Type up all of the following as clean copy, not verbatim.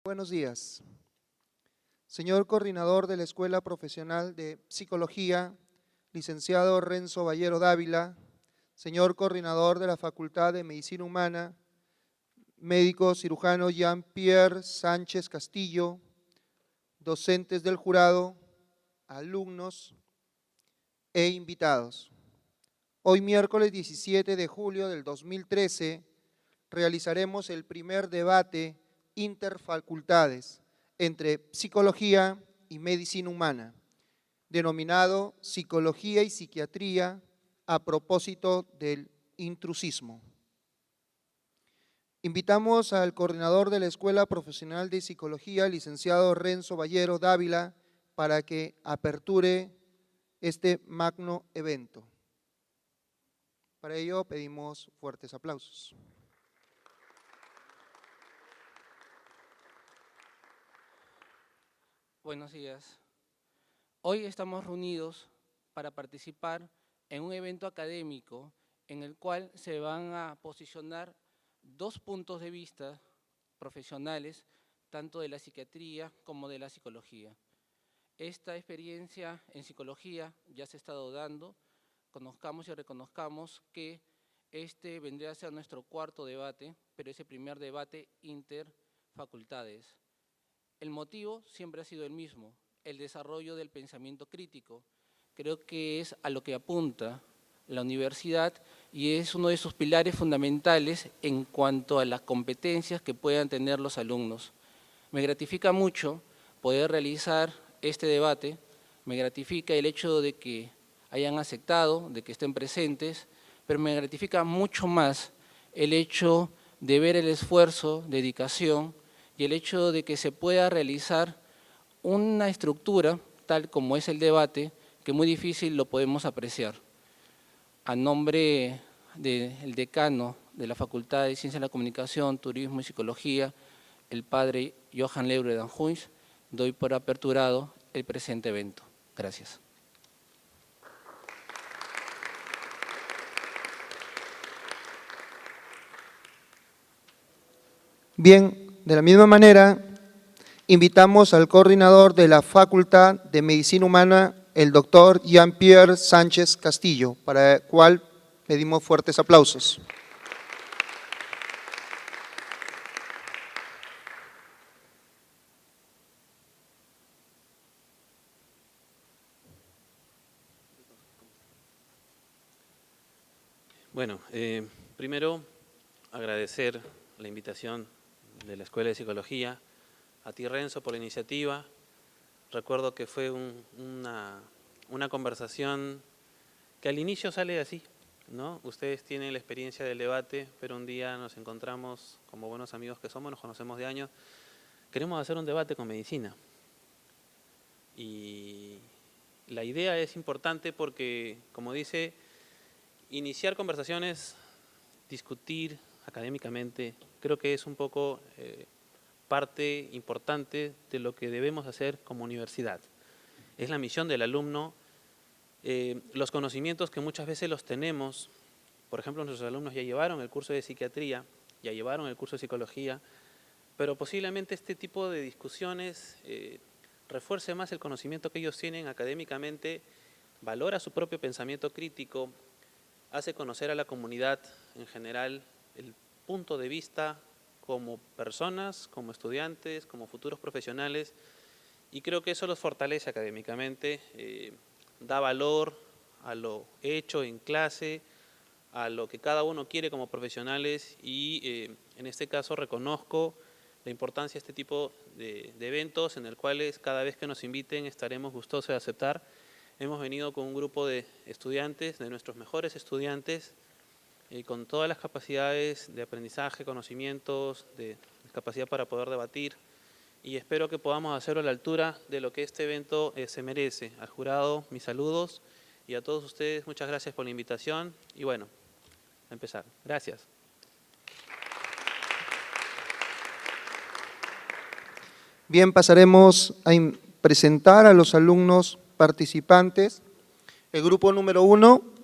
Buenos días. Señor Coordinador de la Escuela Profesional de Psicología, licenciado Renzo Ballero Dávila, señor Coordinador de la Facultad de Medicina Humana, médico cirujano Jean-Pierre Sánchez Castillo, docentes del jurado, alumnos e invitados. Hoy miércoles 17 de julio del 2013 realizaremos el primer debate interfacultades entre psicología y medicina humana, denominado Psicología y Psiquiatría a propósito del intrusismo. Invitamos al coordinador de la Escuela Profesional de Psicología, licenciado Renzo Ballero Dávila, para que aperture este magno evento. Para ello pedimos fuertes aplausos. Buenos días. Hoy estamos reunidos para participar en un evento académico en el cual se van a posicionar dos puntos de vista profesionales, tanto de la psiquiatría como de la psicología. Esta experiencia en psicología ya se ha estado dando, conozcamos y reconozcamos que este vendría a ser nuestro cuarto debate, pero es el primer debate interfacultades. El motivo siempre ha sido el mismo, el desarrollo del pensamiento crítico. Creo que es a lo que apunta la universidad y es uno de sus pilares fundamentales en cuanto a las competencias que puedan tener los alumnos. Me gratifica mucho poder realizar este debate, me gratifica el hecho de que hayan aceptado, de que estén presentes, pero me gratifica mucho más el hecho de ver el esfuerzo, dedicación, y el hecho de que se pueda realizar una estructura, tal como es el debate, que muy difícil lo podemos apreciar. A nombre del decano de la Facultad de Ciencias de la Comunicación, Turismo y Psicología, el padre Johan Lebre Danjuins, doy por aperturado el presente evento. Gracias. Bien. De la misma manera, invitamos al coordinador de la Facultad de Medicina Humana, el doctor Jean-Pierre Sánchez Castillo, para el cual pedimos fuertes aplausos. Bueno, primero agradecer la invitación de la Escuela de Psicología, a ti Renzo por la iniciativa. Recuerdo que fue una conversación que al inicio sale así, ¿no? Ustedes tienen la experiencia del debate, pero un día nos encontramos como buenos amigos que somos, nos conocemos de años, queremos hacer un debate con medicina. Y la idea es importante porque, como dice, iniciar conversaciones, discutir académicamente, creo que es un poco parte importante de lo que debemos hacer como universidad. Es la misión del alumno, los conocimientos que muchas veces los tenemos, por ejemplo, nuestros alumnos ya llevaron el curso de psiquiatría, ya llevaron el curso de psicología, pero posiblemente este tipo de discusiones refuerce más el conocimiento que ellos tienen académicamente, valora su propio pensamiento crítico, hace conocer a la comunidad en general el punto de vista como personas, como estudiantes, como futuros profesionales, y creo que eso los fortalece académicamente, da valor a lo hecho en clase, a lo que cada uno quiere como profesionales y en este caso reconozco la importancia de este tipo de eventos en el cuales cada vez que nos inviten estaremos gustosos de aceptar. Hemos venido con un grupo de estudiantes, de nuestros mejores estudiantes, con todas las capacidades de aprendizaje, conocimientos, de capacidad para poder debatir y espero que podamos hacerlo a la altura de lo que este evento se merece. Al jurado, mis saludos y a todos ustedes, muchas gracias por la invitación y bueno, a empezar. Gracias. Bien, pasaremos a presentar a los alumnos participantes. El grupo número 1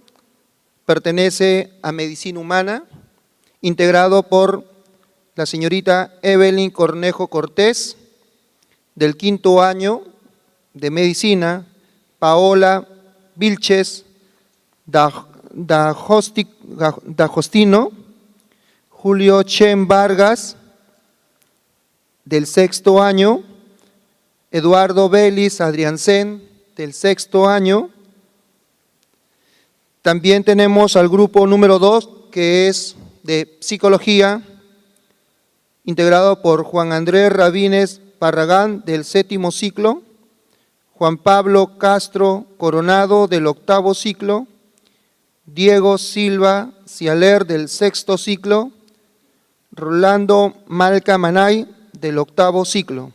pertenece a Medicina Humana, integrado por la señorita Evelyn Cornejo Cortés, del 5º año de Medicina, Paola Vilches D'Agostino, Julio Chen Vargas, del 6º año, Eduardo Vélez Adriancén, del 6º año. También tenemos al grupo número 2, que es de Psicología, integrado por Juan Andrés Rabines Barragán, del 7º ciclo, Juan Pablo Castro Coronado, del 8º ciclo, Diego Silva Cialer, del 6º ciclo, Rolando Malca Manay, del 8º ciclo,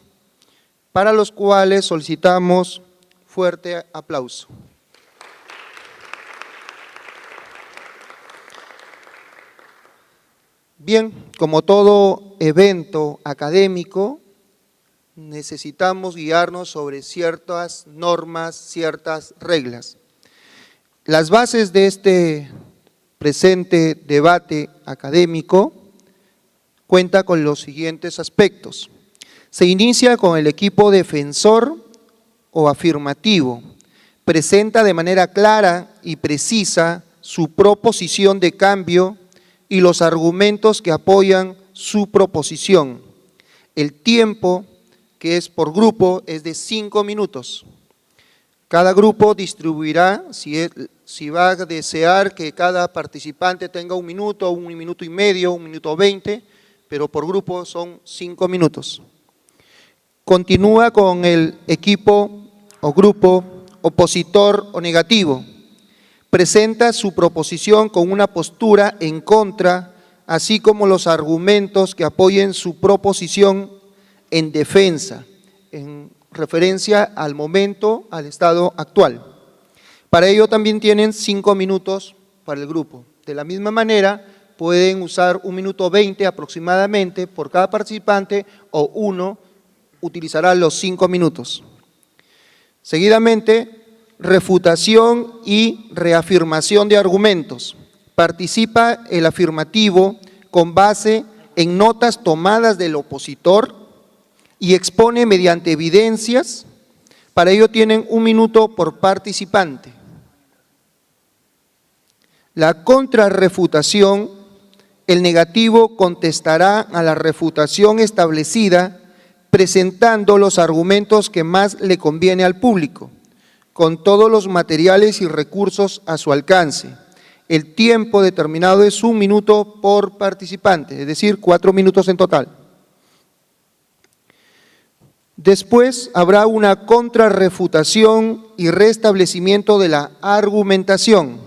para los cuales solicitamos fuerte aplauso. Bien, como todo evento académico, necesitamos guiarnos sobre ciertas normas, ciertas reglas. Las bases de este presente debate académico cuenta con los siguientes aspectos. Se inicia con el equipo defensor o afirmativo. Presenta de manera clara y precisa su proposición de cambio y los argumentos que apoyan su proposición. El tiempo, que es por grupo, es de 5 minutos. Cada grupo distribuirá, si va a desear que cada participante tenga 1 minuto, 1 minuto y medio, 1 minuto 20, pero por grupo son 5 minutos. Continúa con el equipo o grupo opositor o negativo. Presenta su proposición con una postura en contra, así como los argumentos que apoyen su proposición en defensa, en referencia al momento, al estado actual. Para ello también tienen 5 minutos para el grupo. De la misma manera, pueden usar 1 minuto 20 aproximadamente por cada participante, o uno utilizará los 5 minutos. Seguidamente, refutación y reafirmación de argumentos. Participa el afirmativo con base en notas tomadas del opositor y expone mediante evidencias. Para ello tienen 1 minuto por participante. La contrarrefutación, el negativo contestará a la refutación establecida presentando los argumentos que más le conviene al público, con todos los materiales y recursos a su alcance. El tiempo determinado es 1 minuto por participante, es decir, 4 minutos en total. Después habrá una contrarrefutación y restablecimiento de la argumentación.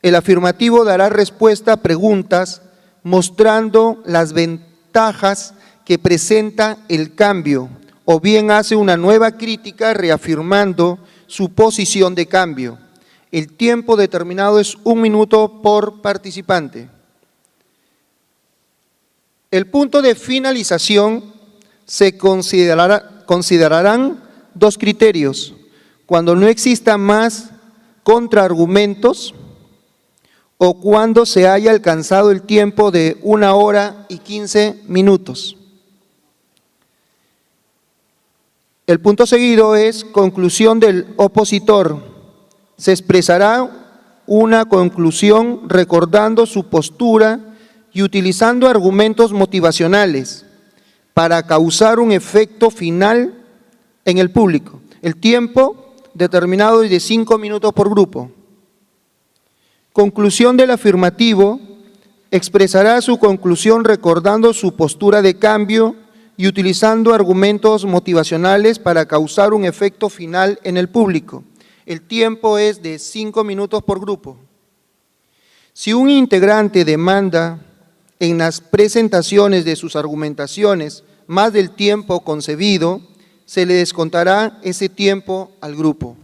El afirmativo dará respuesta a preguntas mostrando las ventajas que presenta el cambio, o bien hace una nueva crítica reafirmando su posición de cambio. El tiempo determinado es 1 minuto por participante. El punto de finalización se considerarán 2 criterios: cuando no exista más contraargumentos o cuando se haya alcanzado el tiempo de 1 hora y 15 minutos. El punto seguido es conclusión del opositor. Se expresará una conclusión recordando su postura y utilizando argumentos motivacionales para causar un efecto final en el público. El tiempo determinado es de 5 minutos por grupo. Conclusión del afirmativo, expresará su conclusión recordando su postura de cambio y utilizando argumentos motivacionales para causar un efecto final en el público. El tiempo es de 5 minutos por grupo. Si un integrante demanda en las presentaciones de sus argumentaciones más del tiempo concebido, se le descontará ese tiempo al grupo.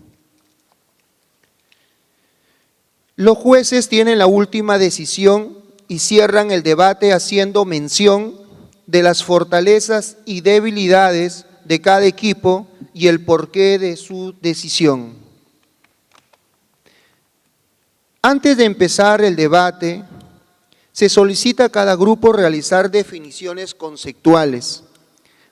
Los jueces tienen la última decisión y cierran el debate haciendo mención de las fortalezas y debilidades de cada equipo y el porqué de su decisión. Antes de empezar el debate, Se solicita a cada grupo realizar definiciones conceptuales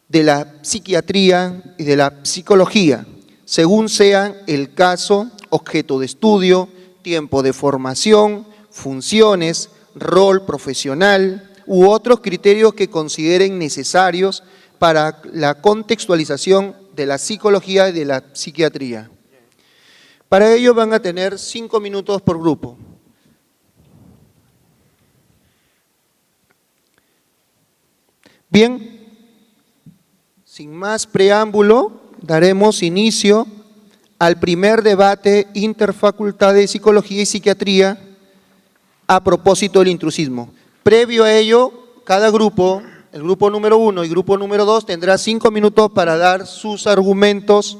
de la psiquiatría y de la psicología, según sean el caso, objeto de estudio, tiempo de formación, funciones, rol profesional u otros criterios que consideren necesarios para la contextualización de la psicología y de la psiquiatría. Para ello van a tener 5 minutos por grupo. Bien, sin más preámbulo, daremos inicio al primer debate interfacultad de Psicología y Psiquiatría a propósito del intrusismo. Previo a ello, cada grupo, el grupo número 1 y grupo número 2, tendrá 5 minutos para dar sus argumentos,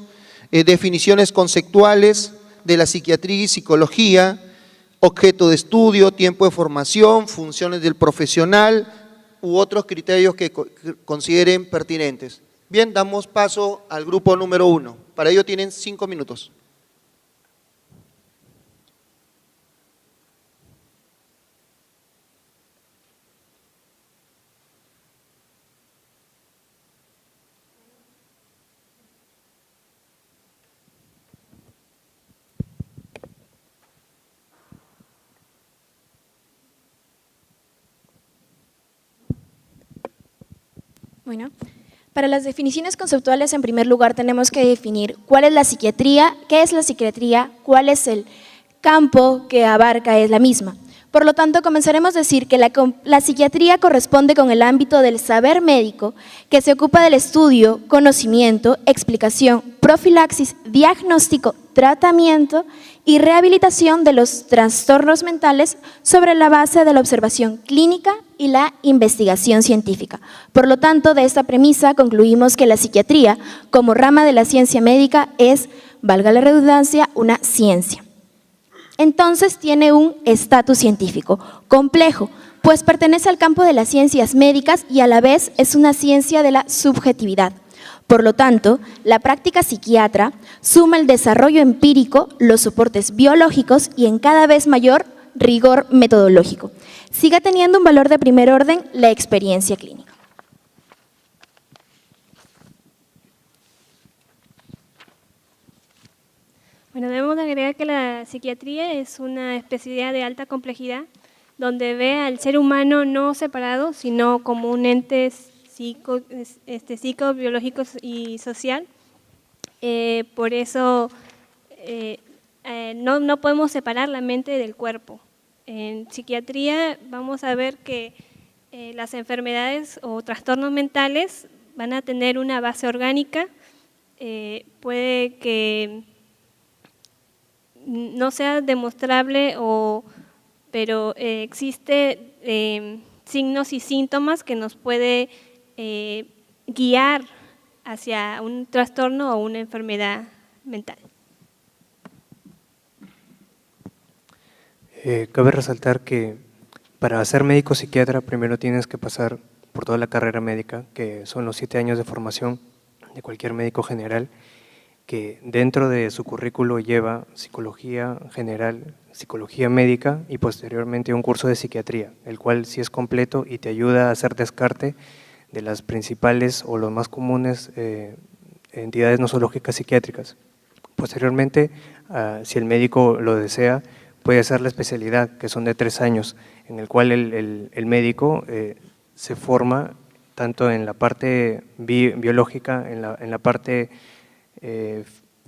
definiciones conceptuales de la psiquiatría y psicología, objeto de estudio, tiempo de formación, funciones del profesional u otros criterios que consideren pertinentes. Bien, damos paso al grupo número 1. Para ello tienen 5 minutos. Bueno, para las definiciones conceptuales, en primer lugar, tenemos que definir cuál es la psiquiatría, qué es la psiquiatría, cuál es el campo que abarca es la misma. Por lo tanto, comenzaremos a decir que la psiquiatría corresponde con el ámbito del saber médico que se ocupa del estudio, conocimiento, explicación, profilaxis, diagnóstico, tratamiento y rehabilitación de los trastornos mentales sobre la base de la observación clínica y la investigación científica. Por lo tanto, de esta premisa concluimos que la psiquiatría, como rama de la ciencia médica, es, valga la redundancia, una ciencia. Entonces tiene un estatus científico complejo, pues pertenece al campo de las ciencias médicas y a la vez es una ciencia de la subjetividad. Por lo tanto, la práctica psiquiatra suma el desarrollo empírico, los soportes biológicos y en cada vez mayor rigor metodológico. Sigue teniendo un valor de primer orden la experiencia clínica. Bueno, debemos agregar que la psiquiatría es una especialidad de alta complejidad donde ve al ser humano no separado, sino como un ente psicobiológico y social. Por eso no podemos separar la mente del cuerpo. En psiquiatría vamos a ver que las enfermedades o trastornos mentales van a tener una base orgánica, puede que no sea demostrable, pero existe signos y síntomas que nos puede guiar hacia un trastorno o una enfermedad mental. Cabe resaltar que para ser médico psiquiatra primero tienes que pasar por toda la carrera médica, que son los 7 años de formación de cualquier médico general, que dentro de su currículo lleva psicología general, psicología médica y posteriormente un curso de psiquiatría, el cual sí es completo y te ayuda a hacer descarte de las principales o los más comunes entidades nosológicas psiquiátricas. Posteriormente, si el médico lo desea, puede hacer la especialidad, que son de 3 años, en el cual el médico se forma tanto en la parte biológica, en la parte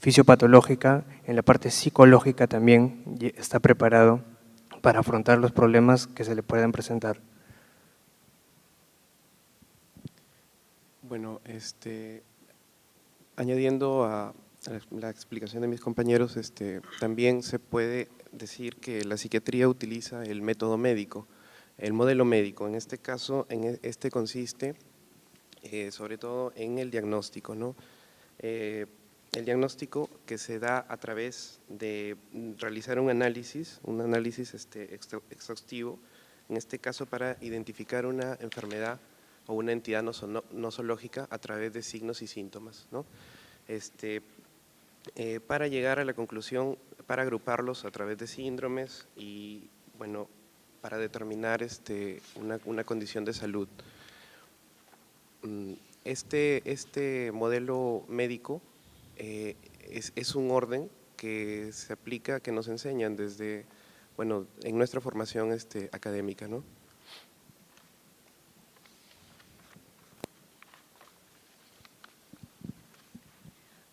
fisiopatológica, en la parte psicológica también está preparado para afrontar los problemas que se le puedan presentar. Bueno, añadiendo a la explicación de mis compañeros, también se puede decir que la psiquiatría utiliza el método médico, el modelo médico. En este caso, este consiste sobre todo en el diagnóstico, ¿no? El diagnóstico que se da a través de realizar un análisis exhaustivo, en este caso para identificar una enfermedad o una entidad nosológica a través de signos y síntomas, ¿no? Para llegar a la conclusión, para agruparlos a través de síndromes y, bueno, para determinar una condición de salud. Este modelo médico es un orden que se aplica, que nos enseñan desde, bueno, en nuestra formación académica, ¿no?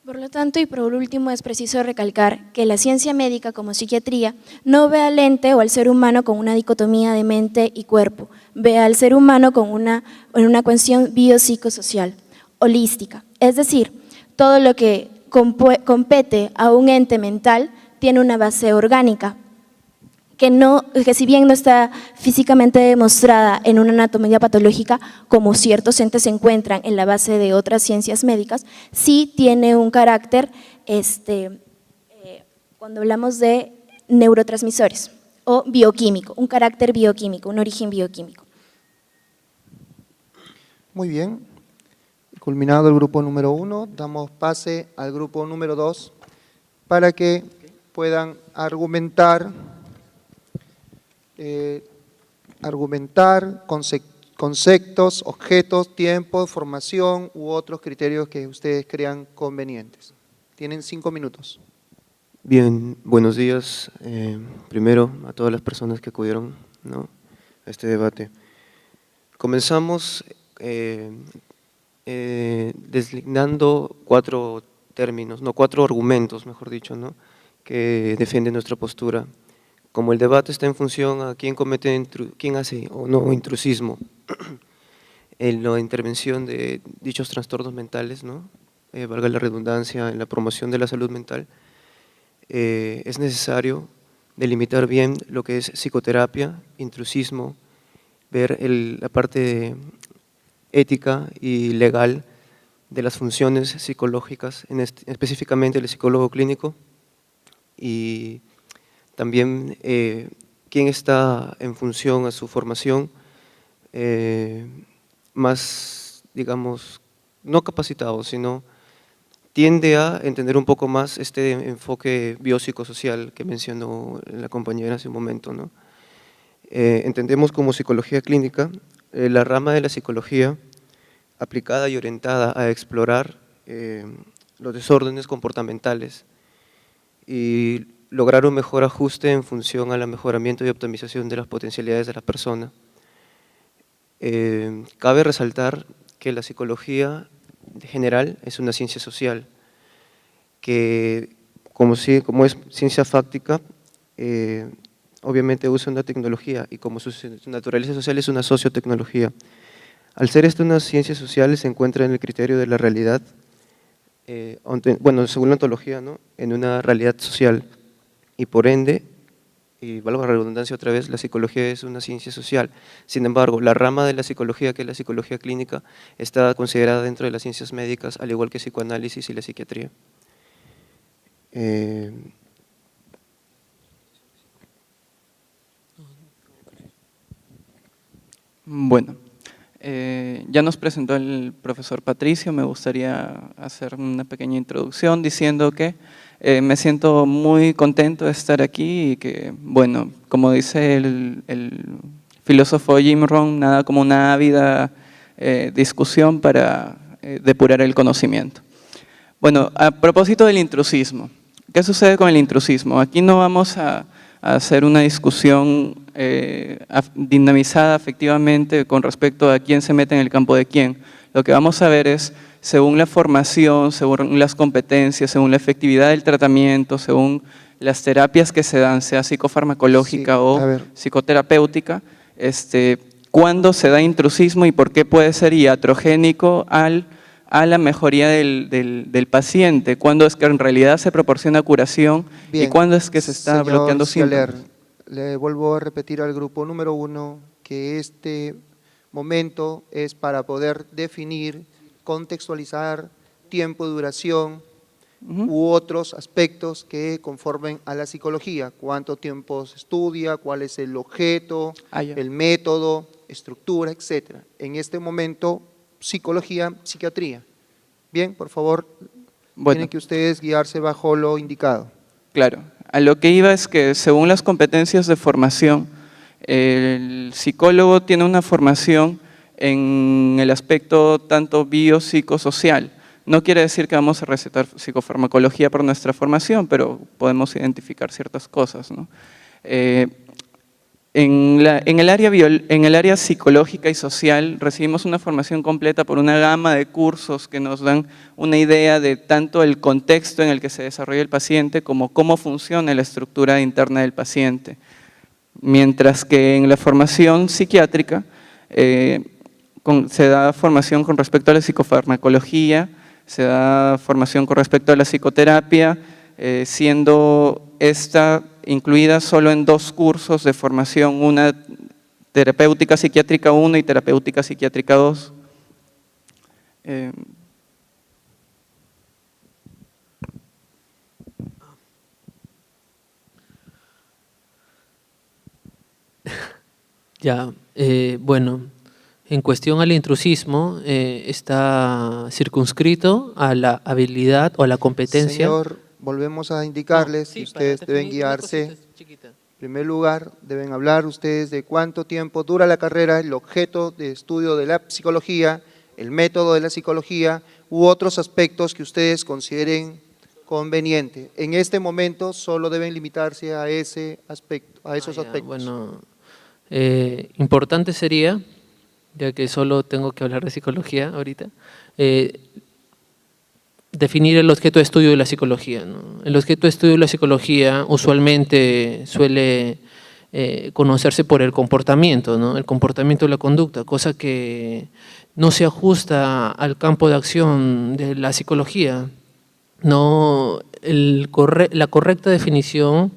Por lo tanto, y por último, es preciso recalcar que la ciencia médica como psiquiatría no ve al ente o al ser humano con una dicotomía de mente y cuerpo, ve al ser humano con una cuestión biopsicosocial, holística. Es decir, todo lo que compete a un ente mental tiene una base orgánica, que si bien no está físicamente demostrada en una anatomía patológica, como ciertos entes se encuentran en la base de otras ciencias médicas, sí tiene un carácter, cuando hablamos de neurotransmisores o bioquímico, un carácter bioquímico, un origen bioquímico. Muy bien. Culminado el grupo número 1, damos pase al grupo número 2 para que puedan argumentar conceptos, objetos, tiempos, formación u otros criterios que ustedes crean convenientes. Tienen 5 minutos. Bien, buenos días. Primero a todas las personas que acudieron, ¿no?, a este debate. Comenzamos designando 4 términos, no, 4 argumentos, mejor dicho, ¿no?, que defienden nuestra postura. Como el debate está en función a quién hace o no intrusismo en la intervención de dichos trastornos mentales, ¿no?, valga la redundancia, en la promoción de la salud mental, es necesario delimitar bien lo que es psicoterapia, intrusismo, ver la parte ética y legal de las funciones psicológicas, específicamente el psicólogo clínico, y también quién está en función a su formación más, digamos, no capacitado, sino tiende a entender un poco más este enfoque biopsicosocial que mencionó la compañera hace un momento, ¿no? Entendemos como psicología clínica la rama de la psicología aplicada y orientada a explorar los desórdenes comportamentales y lograr un mejor ajuste en función al mejoramiento y optimización de las potencialidades de la persona. Cabe resaltar que la psicología general es una ciencia social, que como es ciencia fáctica, obviamente usa una tecnología y como su naturaleza social es una sociotecnología. Al ser esta una ciencia social se encuentra en el criterio de la realidad, bueno, según la ontología, ¿no?, en una realidad social. Y por ende, y valga la redundancia otra vez, la psicología es una ciencia social. Sin embargo, la rama de la psicología, que es la psicología clínica, está considerada dentro de las ciencias médicas, al igual que el psicoanálisis y la psiquiatría. Bueno, ya nos presentó el profesor Patricio, me gustaría hacer una pequeña introducción diciendo que me siento muy contento de estar aquí y que, bueno, como dice el filósofo Jim Rohn, nada como una ávida discusión para depurar el conocimiento. Bueno, a propósito del intrusismo, ¿qué sucede con el intrusismo? Aquí no vamos a hacer una discusión dinamizada efectivamente con respecto a quién se mete en el campo de quién. Lo que vamos a ver es, según la formación, según las competencias, según la efectividad del tratamiento, según las terapias que se dan, sea psicofarmacológica o psicoterapéutica, cuándo se da intrusismo y por qué puede ser iatrogénico a la mejoría del paciente, cuándo es que en realidad se proporciona curación. Bien, y cuándo es que se está bloqueando síntomas. Le vuelvo a repetir al grupo número 1 que este momento es para poder definir, contextualizar tiempo, duración u otros aspectos que conformen a la psicología. Cuánto tiempo se estudia, cuál es el objeto, el método, estructura, etc. En este momento, psicología, psiquiatría. Bien, por favor, tienen que ustedes guiarse bajo lo indicado. Claro, a lo que iba es que según las competencias de formación, El psicólogo tiene una formación en el aspecto tanto biopsicosocial. No quiere decir que vamos a recetar psicofarmacología por nuestra formación, pero podemos identificar ciertas cosas, ¿no? En el área psicológica y social recibimos una formación completa por una gama de cursos que nos dan una idea de tanto el contexto en el que se desarrolla el paciente como cómo funciona la estructura interna del paciente. Mientras que en la formación psiquiátrica se da formación con respecto a la psicofarmacología, se da formación con respecto a la psicoterapia, siendo esta incluida solo en 2 cursos de formación, una terapéutica psiquiátrica 1 y terapéutica psiquiátrica 2. Ya, bueno, en cuestión al intrusismo, está circunscrito a la habilidad o a la competencia. Señor, volvemos a indicarles que ustedes deben guiarse. En primer lugar, deben hablar ustedes de cuánto tiempo dura la carrera, el objeto de estudio de la psicología, el método de la psicología u otros aspectos que ustedes consideren conveniente. En este momento solo deben limitarse a ese aspecto, a esos aspectos. Bueno, importante sería, ya que solo tengo que hablar de psicología ahorita, definir el objeto de estudio de la psicología, ¿no? El objeto de estudio de la psicología usualmente suele conocerse por el comportamiento, ¿no? El comportamiento de la conducta, cosa que no se ajusta al campo de acción de la psicología. No, la correcta definición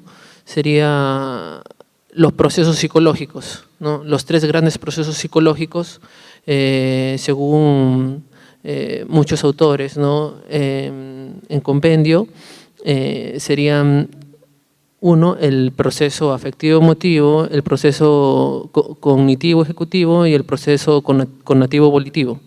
sería los procesos psicológicos, ¿no? Los 3 grandes procesos psicológicos, según muchos autores, ¿no? En compendio, serían 1, el proceso afectivo-emotivo, el proceso cognitivo-ejecutivo y el proceso connativo-volitivo.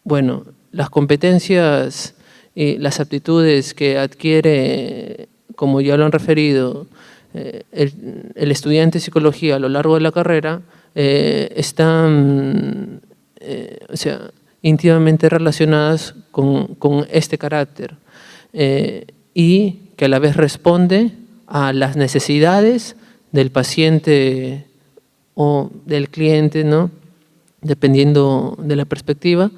Bueno, las competencias y las aptitudes que adquiere, como ya lo han referido, el estudiante de psicología a lo largo de la carrera, están íntimamente relacionadas con este carácter y que a la vez responde a las necesidades del paciente o del cliente, ¿no? Dependiendo de la perspectiva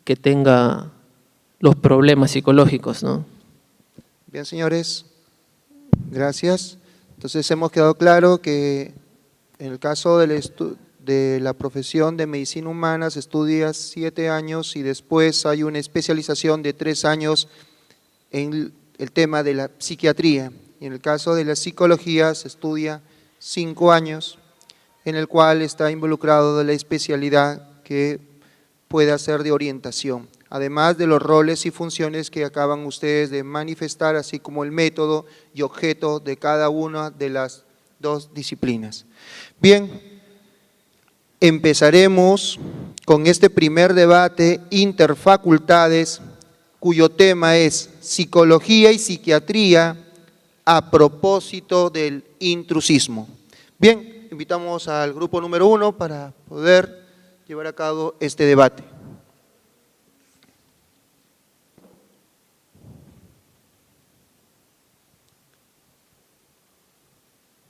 que tenga los problemas psicológicos, ¿no? Bien, señores, gracias. Entonces hemos quedado claro que en el caso de la profesión de medicina humana se estudia 7 años y después hay una especialización de 3 años en el tema de la psiquiatría. Y en el caso de la psicología se estudia 5 años, en el cual está involucrado la especialidad que pueda ser de orientación, además de los roles y funciones que acaban ustedes de manifestar, así como el método y objeto de cada una de las 2 disciplinas. Bien, empezaremos con este primer debate interfacultades, cuyo tema es psicología y psiquiatría a propósito del intrusismo. Bien, invitamos al grupo número 1 para poder llevar a cabo este debate.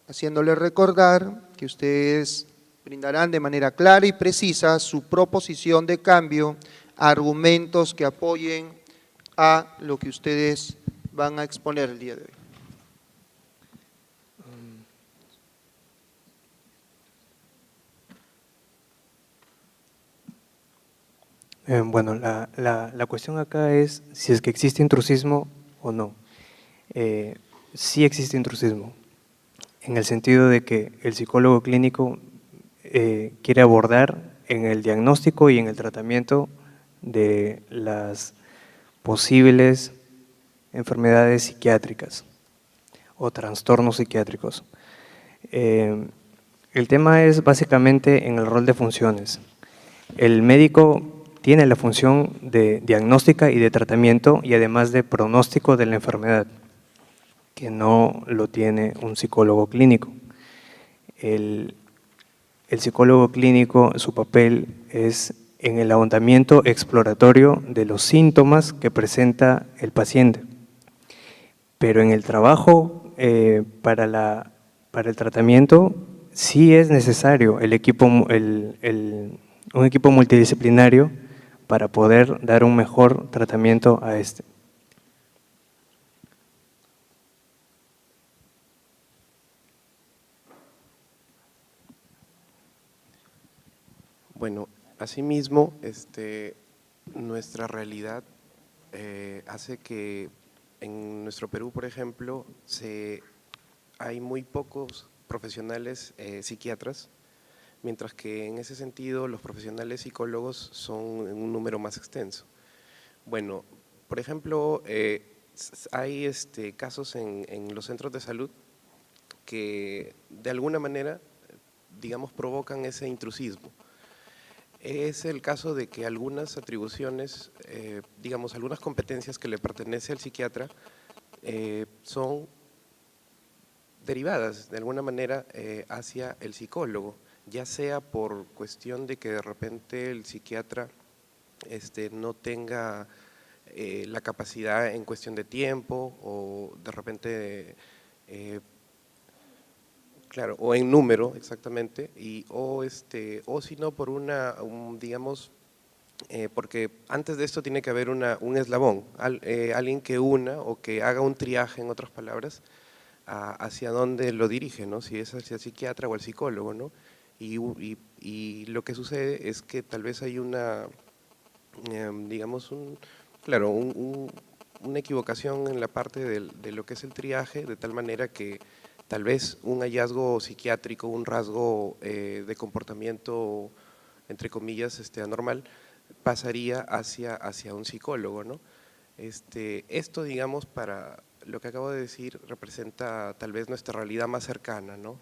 Haciéndole recordar que ustedes brindarán de manera clara y precisa su proposición de cambio, argumentos que apoyen a lo que ustedes van a exponer el día de hoy. Bueno, la cuestión acá es si es que existe intrusismo o no. Sí existe intrusismo, en el sentido de que el psicólogo clínico quiere abordar en el diagnóstico y en el tratamiento de las posibles enfermedades psiquiátricas o trastornos psiquiátricos. El tema es básicamente en el rol de funciones. El médico tiene la función de diagnóstica y de tratamiento y además de pronóstico de la enfermedad. que no lo tiene un psicólogo clínico. El psicólogo clínico, su papel es en el ahondamiento exploratorio de los síntomas que presenta el paciente. Pero en el trabajo para el tratamiento sí es necesario un equipo multidisciplinario para poder dar un mejor tratamiento a este. Bueno, asimismo, nuestra realidad hace que en nuestro Perú, por ejemplo, hay muy pocos profesionales psiquiatras, mientras que en ese sentido los profesionales psicólogos son en un número más extenso. Bueno, por ejemplo, hay casos en los centros de salud que de alguna manera, digamos, provocan ese intrusismo. Es el caso de que algunas atribuciones, digamos, algunas competencias que le pertenece al psiquiatra son derivadas de alguna manera hacia el psicólogo, ya sea por cuestión de que de repente el psiquiatra no tenga la capacidad en cuestión de tiempo o de repente… claro, o en número, exactamente, o si no por digamos, porque antes de esto tiene que haber un eslabón, alguien que una o que haga un triaje, en otras palabras, hacia dónde lo dirige, ¿no? Si es hacia el psiquiatra o al psicólogo, ¿no? Y lo que sucede es que tal vez hay digamos, una equivocación en la parte de lo que es el triaje, de tal manera que tal vez un hallazgo psiquiátrico, un rasgo de comportamiento, entre comillas, anormal, pasaría hacia un psicólogo, ¿no? Esto, digamos, para lo que acabo de decir, representa tal vez nuestra realidad más cercana, ¿no?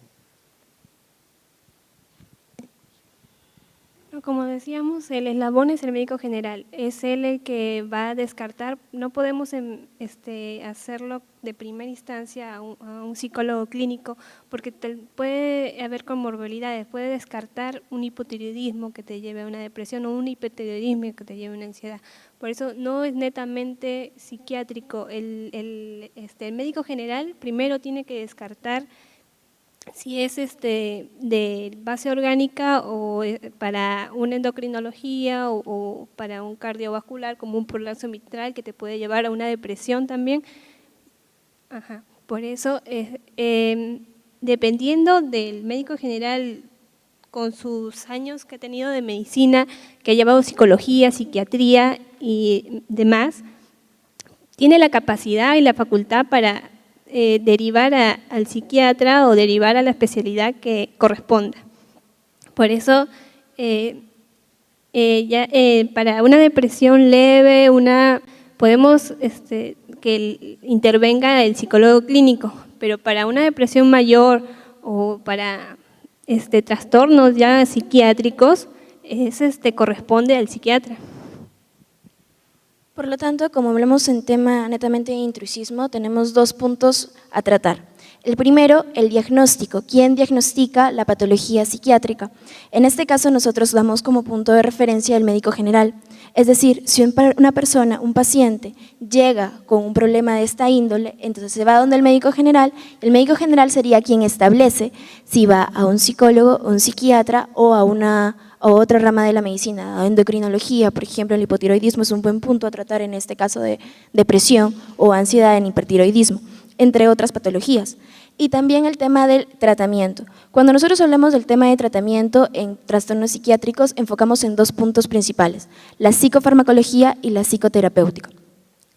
Como decíamos, el eslabón es el médico general, es él el que va a descartar, no podemos hacerlo de primera instancia a un psicólogo clínico, porque puede haber comorbilidades, puede descartar un hipotiroidismo que te lleve a una depresión o un hipertiroidismo que te lleve a una ansiedad. Por eso no es netamente psiquiátrico, el médico general primero tiene que descartar si es de base orgánica o para una endocrinología o para un cardiovascular como un prolapso mitral que te puede llevar a una depresión también. Ajá. Por eso, dependiendo del médico general con sus años que ha tenido de medicina, que ha llevado psicología, psiquiatría y demás, tiene la capacidad y la facultad para derivar al psiquiatra o derivar a la especialidad que corresponda. Por eso, para una depresión leve, podemos que intervenga el psicólogo clínico, pero para una depresión mayor o para trastornos ya psiquiátricos, corresponde al psiquiatra. Por lo tanto, como hablamos en tema netamente de intrusismo, tenemos dos puntos a tratar. El primero, el diagnóstico. ¿Quién diagnostica la patología psiquiátrica? En este caso, nosotros damos como punto de referencia el médico general. Es decir, si una persona, un paciente, llega con un problema de esta índole, entonces se va donde el médico general sería quien establece si va a un psicólogo, un psiquiatra o a otra rama de la medicina, a endocrinología, por ejemplo, el hipotiroidismo es un buen punto a tratar en este caso de depresión o ansiedad en hipertiroidismo, entre otras patologías. Y también el tema del tratamiento. Cuando nosotros hablamos del tema de tratamiento en trastornos psiquiátricos, enfocamos en dos puntos principales, la psicofarmacología y la psicoterapéutica.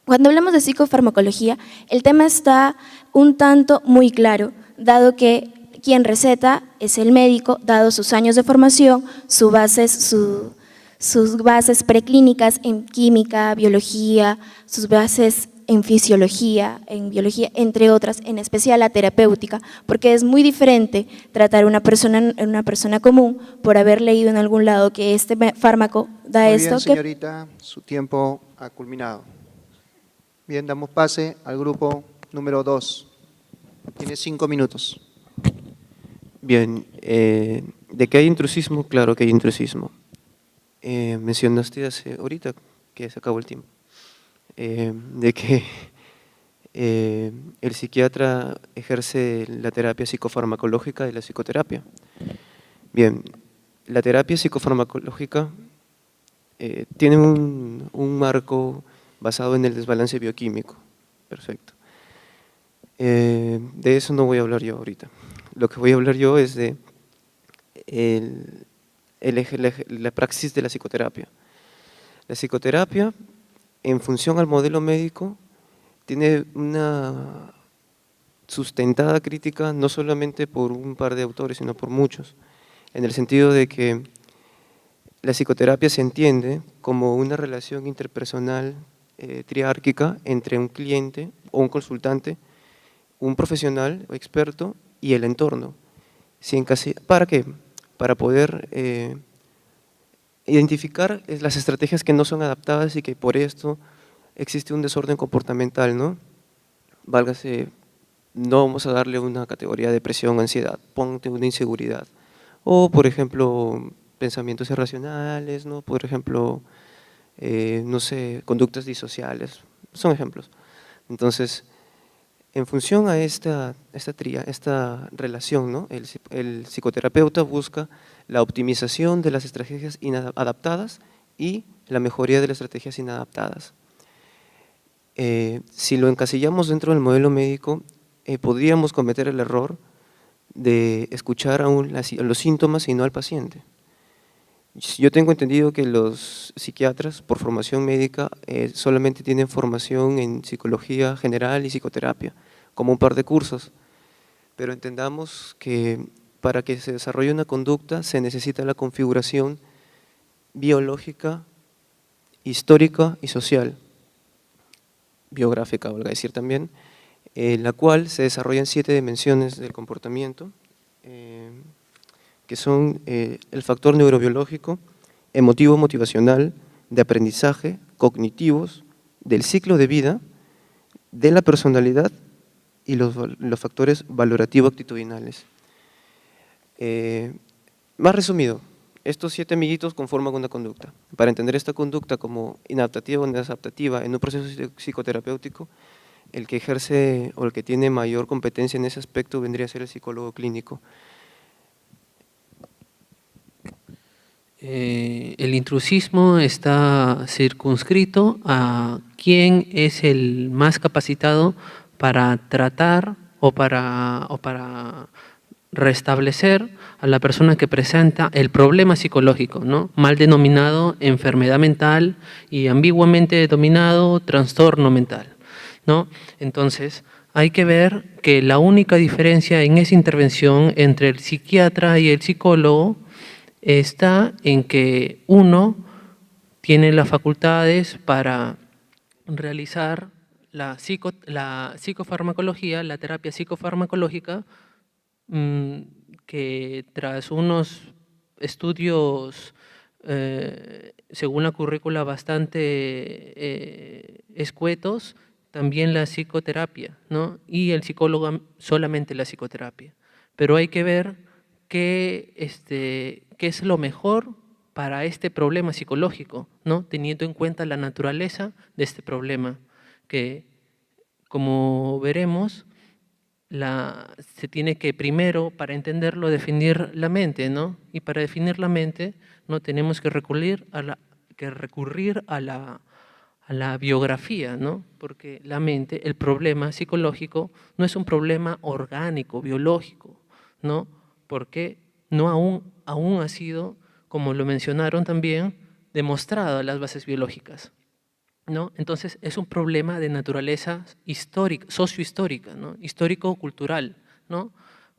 Cuando hablamos de psicofarmacología, el tema está un tanto muy claro, dado que quien receta es el médico, dado sus años de formación, sus bases preclínicas en química, biología, sus bases en fisiología, en biología, entre otras, en especial la terapéutica, porque es muy diferente tratar a una persona común por haber leído en algún lado que este fármaco da Muy esto. Bien, señorita, su tiempo ha culminado. Bien, damos pase al grupo número 2. Tiene 5 minutos. Bien, ¿de qué hay intrusismo? Claro que hay intrusismo. Mencionaste ahorita que se acabó el tiempo, de que el psiquiatra ejerce la terapia psicofarmacológica de la psicoterapia. Bien, la terapia psicofarmacológica tiene un marco basado en el desbalance bioquímico. Perfecto. De eso no voy a hablar yo ahorita. Lo que voy a hablar yo es de la praxis de la psicoterapia. La psicoterapia, en función al modelo médico, tiene una sustentada crítica no solamente por un par de autores, sino por muchos, en el sentido de que la psicoterapia se entiende como una relación interpersonal triárquica entre un cliente o un consultante, un profesional o experto y el entorno. ¿Para qué? Para poder identificar las estrategias que no son adaptadas y que por esto existe un desorden comportamental, ¿no? Válgase, no vamos a darle una categoría de depresión, ansiedad, ponte una inseguridad. O, por ejemplo, pensamientos irracionales, ¿no? Por ejemplo, no sé, conductas disociales, son ejemplos. Entonces, en función a esta relación, ¿no? El psicoterapeuta busca la optimización de las estrategias inadaptadas y la mejoría de las estrategias inadaptadas. Si lo encasillamos dentro del modelo médico, podríamos cometer el error de escuchar aún los síntomas y no al paciente. Yo tengo entendido que los psiquiatras, por formación médica, solamente tienen formación en psicología general y psicoterapia, como un par de cursos, pero entendamos que para que se desarrolle una conducta se necesita la configuración biológica, histórica y social, biográfica, valga decir también, la cual se desarrolla en 7 dimensiones del comportamiento, que son el factor neurobiológico, emotivo motivacional, de aprendizaje, cognitivos, del ciclo de vida, de la personalidad y los factores valorativo-actitudinales. Más resumido, estos 7 amiguitos conforman una conducta. Para entender esta conducta como inadaptativa o desadaptativa en un proceso psicoterapéutico, el que ejerce o el que tiene mayor competencia en ese aspecto vendría a ser el psicólogo clínico. El intrusismo está circunscrito a quién es el más capacitado para tratar o para restablecer a la persona que presenta el problema psicológico, ¿no? Mal denominado enfermedad mental y ambiguamente denominado trastorno mental, ¿no? Entonces, hay que ver que la única diferencia en esa intervención entre el psiquiatra y el psicólogo está en que uno tiene las facultades para realizar la psicofarmacología, la terapia psicofarmacológica, que tras unos estudios según la currícula bastante escuetos, también la psicoterapia, ¿no? Y el psicólogo solamente la psicoterapia. Pero hay que ver qué es lo mejor para este problema psicológico, ¿no? Teniendo en cuenta la naturaleza de este problema, que como veremos, se tiene que primero, para entenderlo, definir la mente, ¿no? Y para definir la mente, no tenemos que recurrir a la biografía, ¿no? Porque la mente, el problema psicológico, no es un problema orgánico, biológico, ¿no? Porque no aún ha sido, como lo mencionaron también, demostrado las bases biológicas, ¿no? Entonces es un problema de naturaleza histórica, sociohistórica, ¿no? Histórico-cultural, ¿no?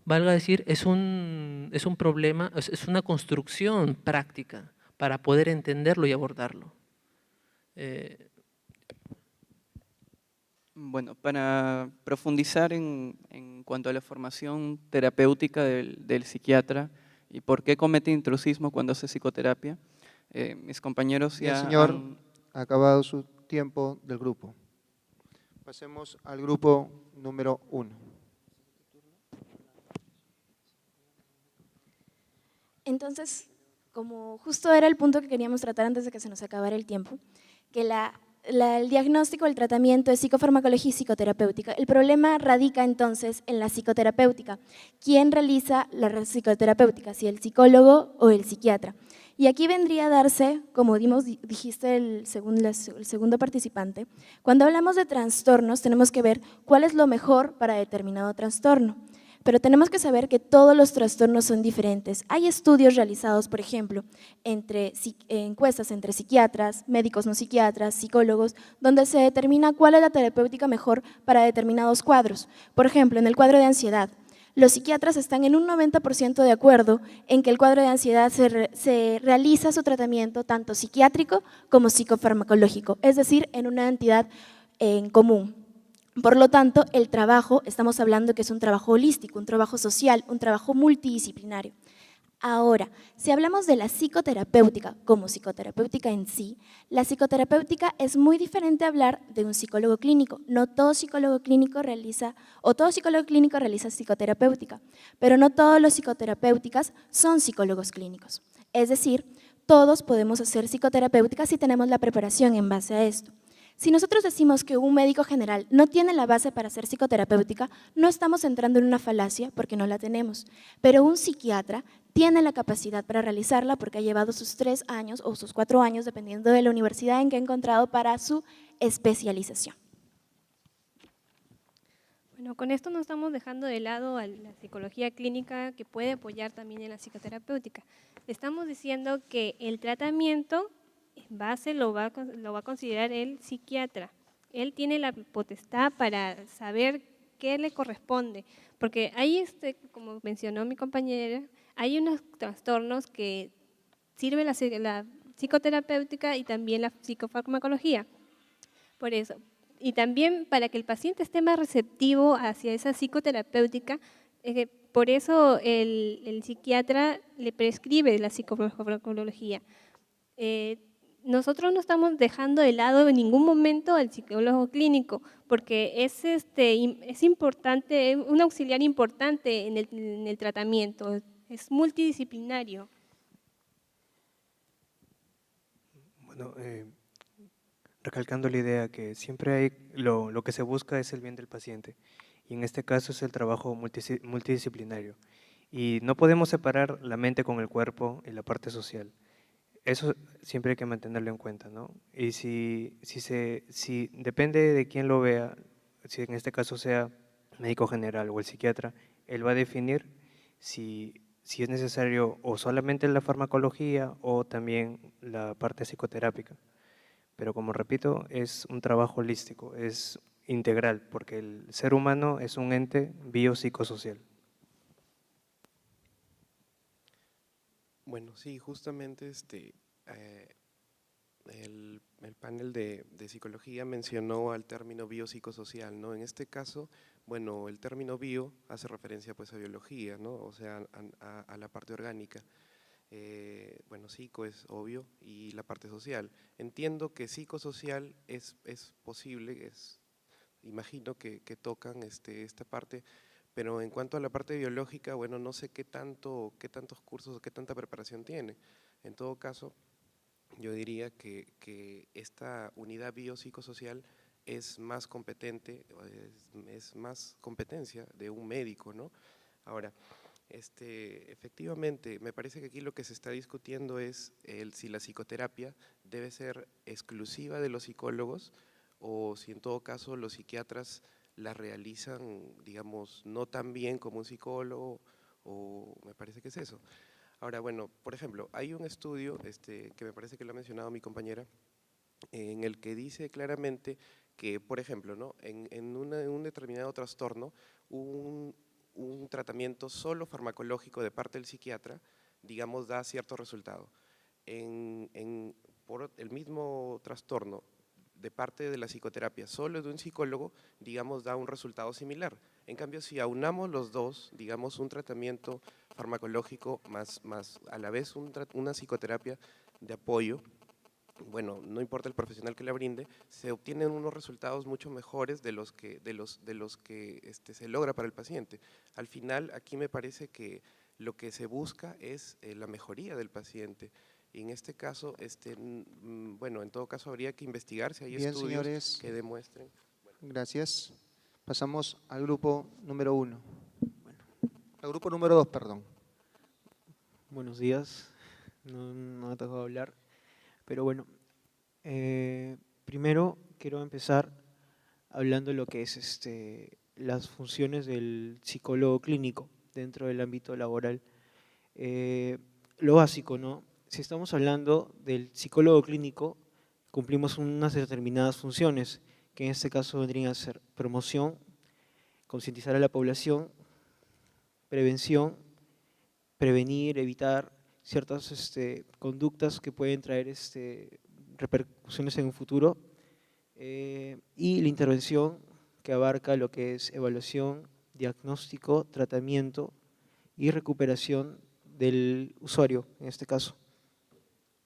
Valga decir, es un problema, es una construcción práctica para poder entenderlo y abordarlo. Bueno, para profundizar en cuanto a la formación terapéutica del psiquiatra y por qué comete intrusismo cuando hace psicoterapia, mis compañeros ya Señor, ha acabado su tiempo del grupo. Pasemos al grupo número 1. Entonces, como justo era el punto que queríamos tratar antes de que se nos acabara el tiempo, que el diagnóstico, el tratamiento es psicofarmacología y psicoterapéutica. El problema radica entonces en la psicoterapéutica. ¿Quién realiza la psicoterapéutica? ¿Si el psicólogo o el psiquiatra? Y aquí vendría a darse, como dijiste el segundo participante, cuando hablamos de trastornos tenemos que ver cuál es lo mejor para determinado trastorno. Pero tenemos que saber que todos los trastornos son diferentes. Hay estudios realizados, por ejemplo, encuestas entre psiquiatras, médicos no psiquiatras, psicólogos, donde se determina cuál es la terapéutica mejor para determinados cuadros. Por ejemplo, en el cuadro de ansiedad, los psiquiatras están en un 90% de acuerdo en que el cuadro de ansiedad se realiza su tratamiento tanto psiquiátrico como psicofarmacológico, es decir, en una entidad en común. Por lo tanto, el trabajo, estamos hablando que es un trabajo holístico, un trabajo social, un trabajo multidisciplinario. Ahora, si hablamos de la psicoterapéutica como psicoterapéutica en sí, la psicoterapéutica es muy diferente a hablar de un psicólogo clínico. No todo psicólogo clínico realiza, o todo psicólogo clínico realiza psicoterapéutica, pero no todos los psicoterapéuticas son psicólogos clínicos. Es decir, todos podemos hacer psicoterapéutica si tenemos la preparación en base a esto. Si nosotros decimos que un médico general no tiene la base para hacer psicoterapéutica, no estamos entrando en una falacia porque no la tenemos, pero un psiquiatra tiene la capacidad para realizarla porque ha llevado sus 3 años o sus 4 años, dependiendo de la universidad en que ha encontrado para su especialización. Bueno, con esto no estamos dejando de lado a la psicología clínica que puede apoyar también en la psicoterapéutica. Estamos diciendo que el tratamiento en base lo va a considerar el psiquiatra. Él tiene la potestad para saber qué le corresponde, porque hay, como mencionó mi compañera, hay unos trastornos que sirve la psicoterapéutica y también la psicofarmacología. Por eso, y también para que el paciente esté más receptivo hacia esa psicoterapéutica, por eso el psiquiatra le prescribe la psicofarmacología. Nosotros no estamos dejando de lado en ningún momento al psicólogo clínico, porque es importante, un auxiliar importante en el tratamiento, es multidisciplinario. Bueno, recalcando la idea que siempre hay, lo que se busca es el bien del paciente, y en este caso es el trabajo multidisciplinario. Y no podemos separar la mente con el cuerpo y la parte social. Eso siempre hay que mantenerlo en cuenta, ¿no? Y si depende de quién lo vea, si en este caso sea médico general o el psiquiatra, él va a definir si es necesario o solamente la farmacología o también la parte psicoterápica. Pero como repito, es un trabajo holístico, es integral, porque el ser humano es un ente biopsicosocial. Bueno, sí, justamente el panel de psicología mencionó al término biopsicosocial, ¿no? En este caso, bueno, el término bio hace referencia pues a biología, ¿no? O sea, a la parte orgánica. Bueno, psico es obvio y la parte social. Entiendo que psicosocial es posible, imagino que tocan esta parte. Pero en cuanto a la parte biológica, bueno, no sé qué tantos cursos o qué tanta preparación tiene. En todo caso, yo diría que esta unidad biopsicosocial es más competente, es más competencia de un médico, ¿no? Ahora, efectivamente, me parece que aquí lo que se está discutiendo es si la psicoterapia debe ser exclusiva de los psicólogos o si en todo caso los psiquiatras la realizan, digamos, no tan bien como un psicólogo, o me parece que es eso. Ahora, bueno, por ejemplo, hay un estudio que me parece que lo ha mencionado mi compañera, en el que dice claramente que, por ejemplo, ¿no? en un determinado trastorno, un tratamiento solo farmacológico de parte del psiquiatra, digamos, da cierto resultado. Por el mismo trastorno, de parte de la psicoterapia, solo de un psicólogo, digamos, da un resultado similar. En cambio, si aunamos los dos, digamos, un tratamiento farmacológico más a la vez una psicoterapia de apoyo, bueno, no importa el profesional que la brinde, se obtienen unos resultados mucho mejores de los que se logra para el paciente. Al final, aquí me parece que lo que se busca es la mejoría del paciente. Y en este caso, bueno, en todo caso habría que investigar si hay Bien, estudios señores. que demuestren. Gracias. Pasamos al grupo número 1. Al grupo número 2, perdón. Buenos días, no me ha tocado hablar, pero bueno, primero quiero empezar hablando de lo que es las funciones del psicólogo clínico dentro del ámbito laboral. Lo básico, ¿no? Si estamos hablando del psicólogo clínico, cumplimos unas determinadas funciones, que en este caso vendrían a ser promoción, concientizar a la población, prevención, prevenir, evitar ciertas conductas que pueden traer repercusiones en un futuro, y la intervención, que abarca lo que es evaluación, diagnóstico, tratamiento y recuperación del usuario, en este caso.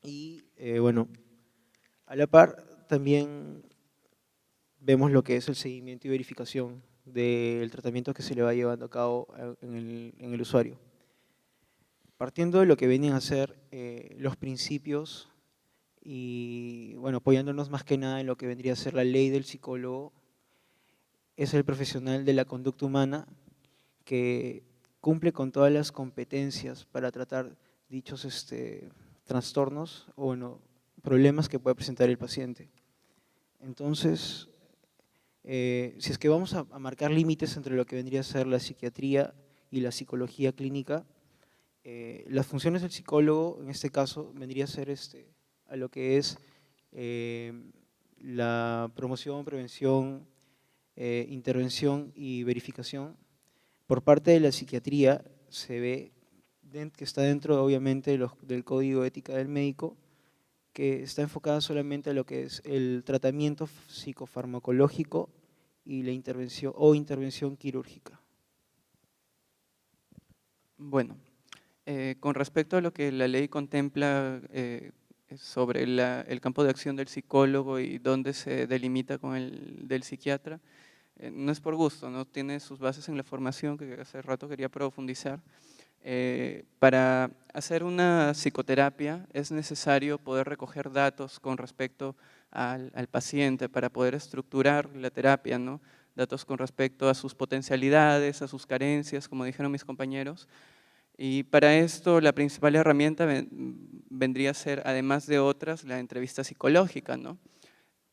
Y bueno, a la par también vemos lo que es el seguimiento y verificación del tratamiento que se le va llevando a cabo en el usuario. Partiendo de lo que vienen a ser los principios y bueno, apoyándonos más que nada en lo que vendría a ser la ley del psicólogo, es el profesional de la conducta humana que cumple con todas las competencias para tratar dichos trastornos o bueno, problemas que puede presentar el paciente. Entonces, si es que vamos a marcar límites entre lo que vendría a ser la psiquiatría y la psicología clínica, las funciones del psicólogo, en este caso, vendría a ser a lo que es la promoción, prevención, intervención y verificación. Por parte de la psiquiatría se ve que está dentro, obviamente, del Código de Ética del Médico, que está enfocada solamente a lo que es el tratamiento psicofarmacológico y la intervención quirúrgica. Bueno, con respecto a lo que la ley contempla sobre el campo de acción del psicólogo y dónde se delimita con el del psiquiatra, no es por gusto, no tiene sus bases en la formación, que hace rato quería profundizar. Para hacer una psicoterapia es necesario poder recoger datos con respecto al paciente para poder estructurar la terapia, ¿no? Datos con respecto a sus potencialidades, a sus carencias, como dijeron mis compañeros. Y para esto la principal herramienta vendría a ser, además de otras, la entrevista psicológica, ¿no?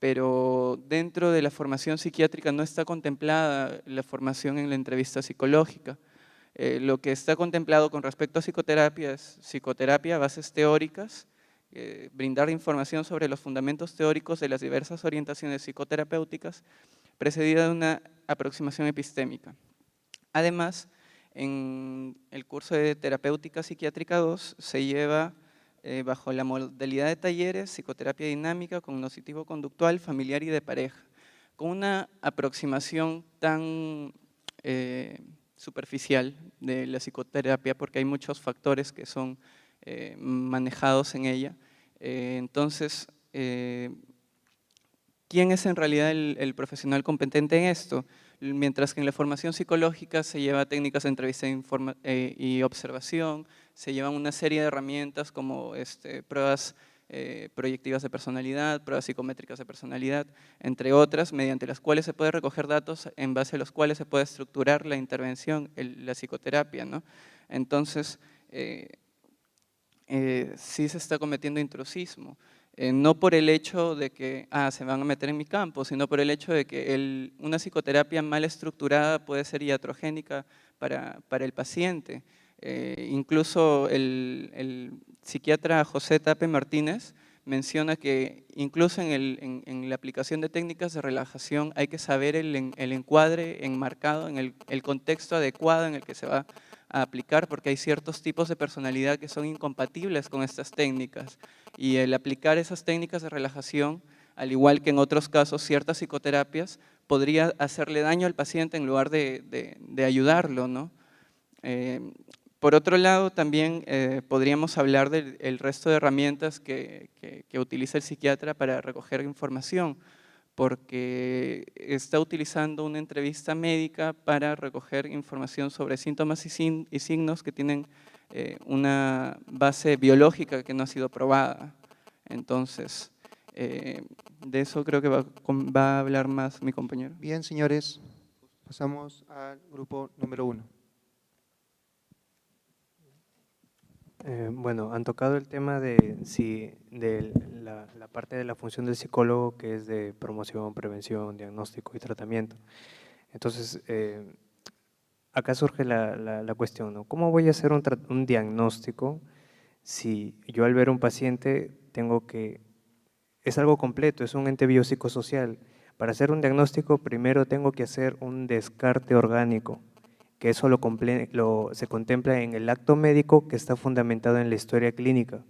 Pero dentro de la formación psiquiátrica no está contemplada la formación en la entrevista psicológica. Lo que está contemplado con respecto a psicoterapia es psicoterapia, bases teóricas, brindar información sobre los fundamentos teóricos de las diversas orientaciones psicoterapéuticas, precedida de una aproximación epistémica. Además, en el curso de Terapéutica Psiquiátrica 2 se lleva bajo la modalidad de talleres psicoterapia dinámica, cognoscitivo-conductual, familiar y de pareja, con una aproximación tan superficial de la psicoterapia, porque hay muchos factores que son manejados en ella. Entonces, ¿quién es en realidad el profesional competente en esto? Mientras que en la formación psicológica se lleva técnicas de entrevista y observación, se llevan una serie de herramientas como pruebas proyectivas de personalidad, pruebas psicométricas de personalidad, entre otras, mediante las cuales se puede recoger datos en base a los cuales se puede estructurar la intervención, la psicoterapia, ¿no? Entonces, sí se está cometiendo intrusismo. No por el hecho de que se van a meter en mi campo, sino por el hecho de que una psicoterapia mal estructurada puede ser iatrogénica para el paciente. Incluso el psiquiatra José Tape Martínez menciona que incluso en la aplicación de técnicas de relajación hay que saber el encuadre enmarcado, en el contexto adecuado en el que se va a aplicar, porque hay ciertos tipos de personalidad que son incompatibles con estas técnicas, y el aplicar esas técnicas de relajación, al igual que en otros casos ciertas psicoterapias, podría hacerle daño al paciente en lugar de ayudarlo, ¿no? Por otro lado, también podríamos hablar del resto de herramientas que utiliza el psiquiatra para recoger información. porque está utilizando una entrevista médica para recoger información sobre síntomas y signos que tienen una base biológica que no ha sido probada. Entonces, de eso creo que va a hablar más mi compañero. Bien, señores, pasamos al grupo número 1. Bueno, han tocado el tema de la parte de la función del psicólogo, que es de promoción, prevención, diagnóstico y tratamiento. Entonces, acá surge la cuestión, ¿no? ¿Cómo voy a hacer un diagnóstico si yo al ver un paciente tengo que… Es algo completo, es un ente biopsicosocial. Para hacer un diagnóstico primero tengo que hacer un descarte orgánico, que eso se contempla en el acto médico, que está fundamentado en la historia clínica,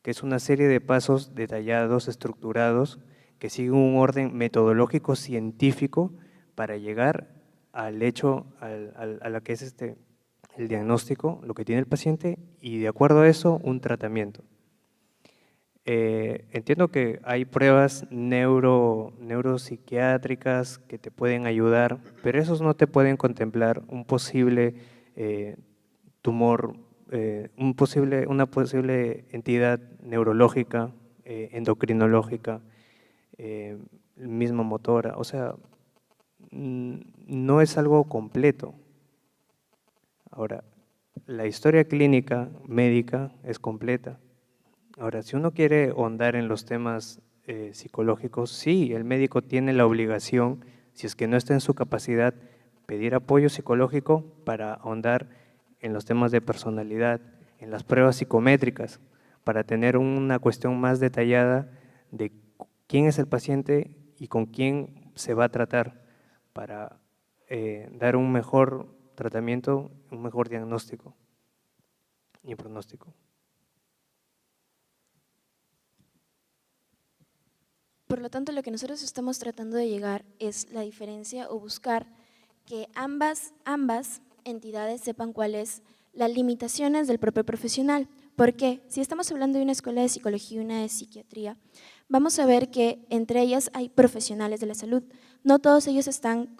que es una serie de pasos detallados, estructurados, que siguen un orden metodológico científico para llegar al hecho, a lo que es el diagnóstico, lo que tiene el paciente, y de acuerdo a eso, un tratamiento. Entiendo que hay pruebas neuropsiquiátricas que te pueden ayudar, pero esos no te pueden contemplar un posible tumor, una posible entidad neurológica, endocrinológica, misma motora. O sea, no es algo completo. Ahora, la historia clínica médica es completa. Ahora, si uno quiere ahondar en los temas psicológicos, sí, el médico tiene la obligación, si es que no está en su capacidad, pedir apoyo psicológico para ahondar en los temas de personalidad, en las pruebas psicométricas, para tener una cuestión más detallada de quién es el paciente y con quién se va a tratar, para dar un mejor tratamiento, un mejor diagnóstico y pronóstico. Por lo tanto, lo que nosotros estamos tratando de llegar es la diferencia o buscar que ambas entidades sepan cuáles las limitaciones del propio profesional. Porque si estamos hablando de una escuela de psicología y una de psiquiatría, vamos a ver que entre ellas hay profesionales de la salud. No todos ellos están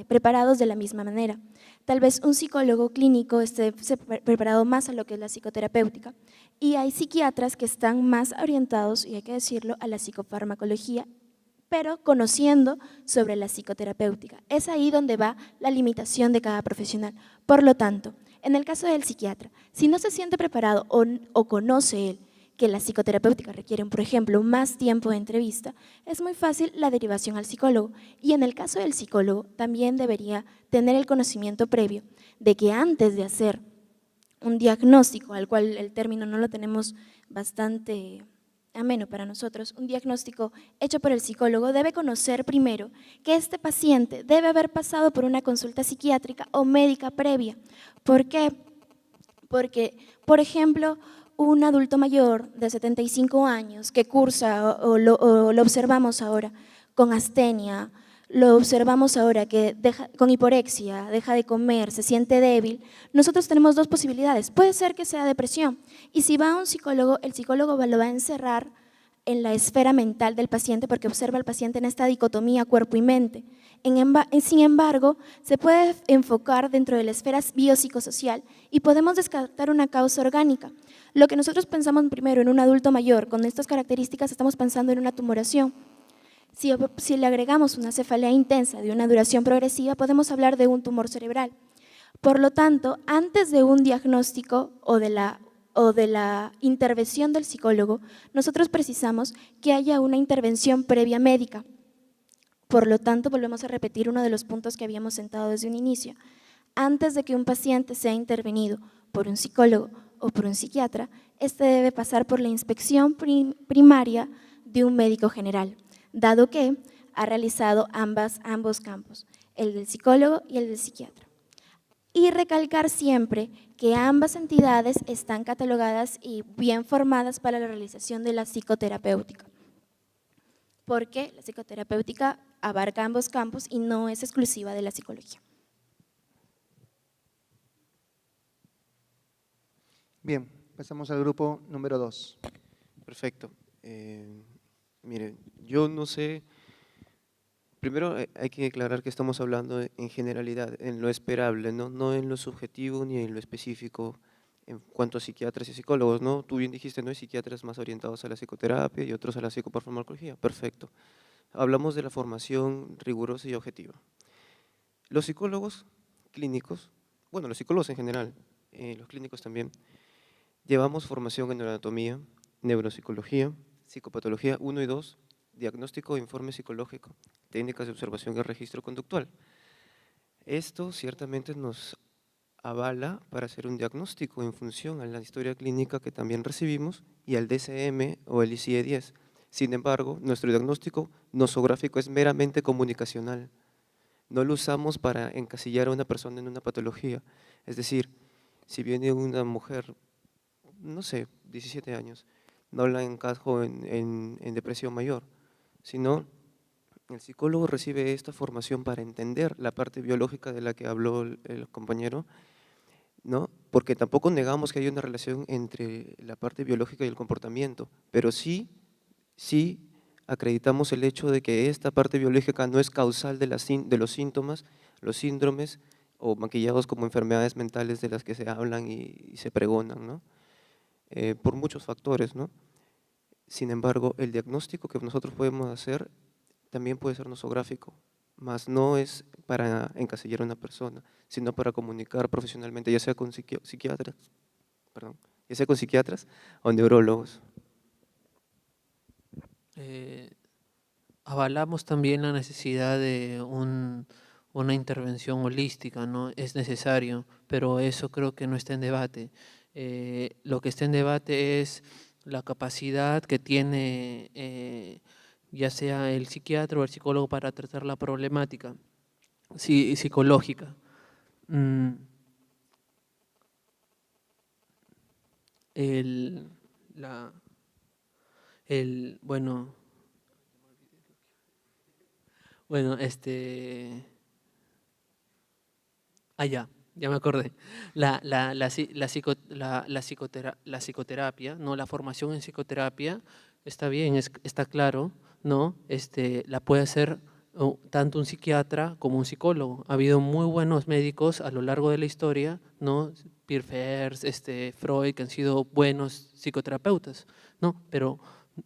preparados de la misma manera. Tal vez un psicólogo clínico esté preparado más a lo que es la psicoterapéutica, y hay psiquiatras que están más orientados, y hay que decirlo, a la psicofarmacología, pero conociendo sobre la psicoterapéutica. Es ahí donde va la limitación de cada profesional. Por lo tanto, en el caso del psiquiatra, si no se siente preparado o conoce él que la psicoterapéutica requiere, por ejemplo, más tiempo de entrevista, es muy fácil la derivación al psicólogo. Y en el caso del psicólogo, también debería tener el conocimiento previo de que antes de hacer un diagnóstico, al cual el término no lo tenemos bastante ameno para nosotros, un diagnóstico hecho por el psicólogo, debe conocer primero que este paciente debe haber pasado por una consulta psiquiátrica o médica previa. ¿Por qué? Porque, por ejemplo, un adulto mayor de 75 años que cursa o lo observamos ahora con astenia, lo observamos ahora que con hiporexia, deja de comer, se siente débil, nosotros tenemos dos posibilidades. Puede ser que sea depresión, y si va a un psicólogo, el psicólogo lo va a encerrar en la esfera mental del paciente, porque observa al paciente en esta dicotomía cuerpo y mente. Sin embargo, se puede enfocar dentro de la esfera biopsicosocial y podemos descartar una causa orgánica. Lo que nosotros pensamos primero en un adulto mayor con estas características, estamos pensando en una tumoración. Si le agregamos una cefalea intensa de una duración progresiva, podemos hablar de un tumor cerebral. Por lo tanto, antes de un diagnóstico o de la intervención del psicólogo, nosotros precisamos que haya una intervención previa médica. Por lo tanto, volvemos a repetir uno de los puntos que habíamos sentado desde un inicio. Antes de que un paciente sea intervenido por un psicólogo o por un psiquiatra, este debe pasar por la inspección primaria de un médico general, dado que ha realizado ambos campos, el del psicólogo y el del psiquiatra. Y recalcar siempre que ambas entidades están catalogadas y bien formadas para la realización de la psicoterapéutica, porque la psicoterapéutica abarca ambos campos y no es exclusiva de la psicología. Bien, pasamos al grupo número 2. Perfecto. Miren, yo no sé Primero hay que aclarar que estamos hablando en generalidad, en lo esperable, ¿no? No en lo subjetivo ni en lo específico en cuanto a psiquiatras y psicólogos, ¿no? Tú bien dijiste, ¿no? Hay psiquiatras más orientados a la psicoterapia y otros a la psicofarmacología. Perfecto. Hablamos de la formación rigurosa y objetiva. Los psicólogos clínicos, bueno, los psicólogos en general, los clínicos también, llevamos formación en neuroanatomía, neuropsicología, psicopatología 1 y 2, diagnóstico e informe psicológico, técnicas de observación y registro conductual. Esto ciertamente nos avala para hacer un diagnóstico en función a la historia clínica que también recibimos y al DSM o el ICD-10. Sin embargo, nuestro diagnóstico nosográfico es meramente comunicacional. No lo usamos para encasillar a una persona en una patología. Es decir, si viene una mujer, no sé, 17 años, no la encajo en depresión mayor, sino el psicólogo recibe esta formación para entender la parte biológica de la que habló el compañero, ¿no? Porque tampoco negamos que hay una relación entre la parte biológica y el comportamiento, pero sí acreditamos el hecho de que esta parte biológica no es causal de los síntomas, los síndromes o maquillados como enfermedades mentales de las que se hablan y se pregonan, ¿no? Por muchos factores, ¿no? Sin embargo, el diagnóstico que nosotros podemos hacer también puede ser nosográfico, mas no es para encasillar a una persona, sino para comunicar profesionalmente, ya sea con psiquiatras o neurólogos. Avalamos también la necesidad de una intervención holística, ¿no? Es necesario, pero eso creo que no está en debate. Lo que está en debate es la capacidad que tiene ya sea el psiquiatra o el psicólogo para tratar la problemática psicológica. Ya me acordé. La psicoterapia, ¿no? La formación en psicoterapia está bien, está claro, ¿no? La puede hacer tanto un psiquiatra como un psicólogo. Ha habido muy buenos médicos a lo largo de la historia, ¿no? Pierre Fers, Freud, que han sido buenos psicoterapeutas, ¿no? Pero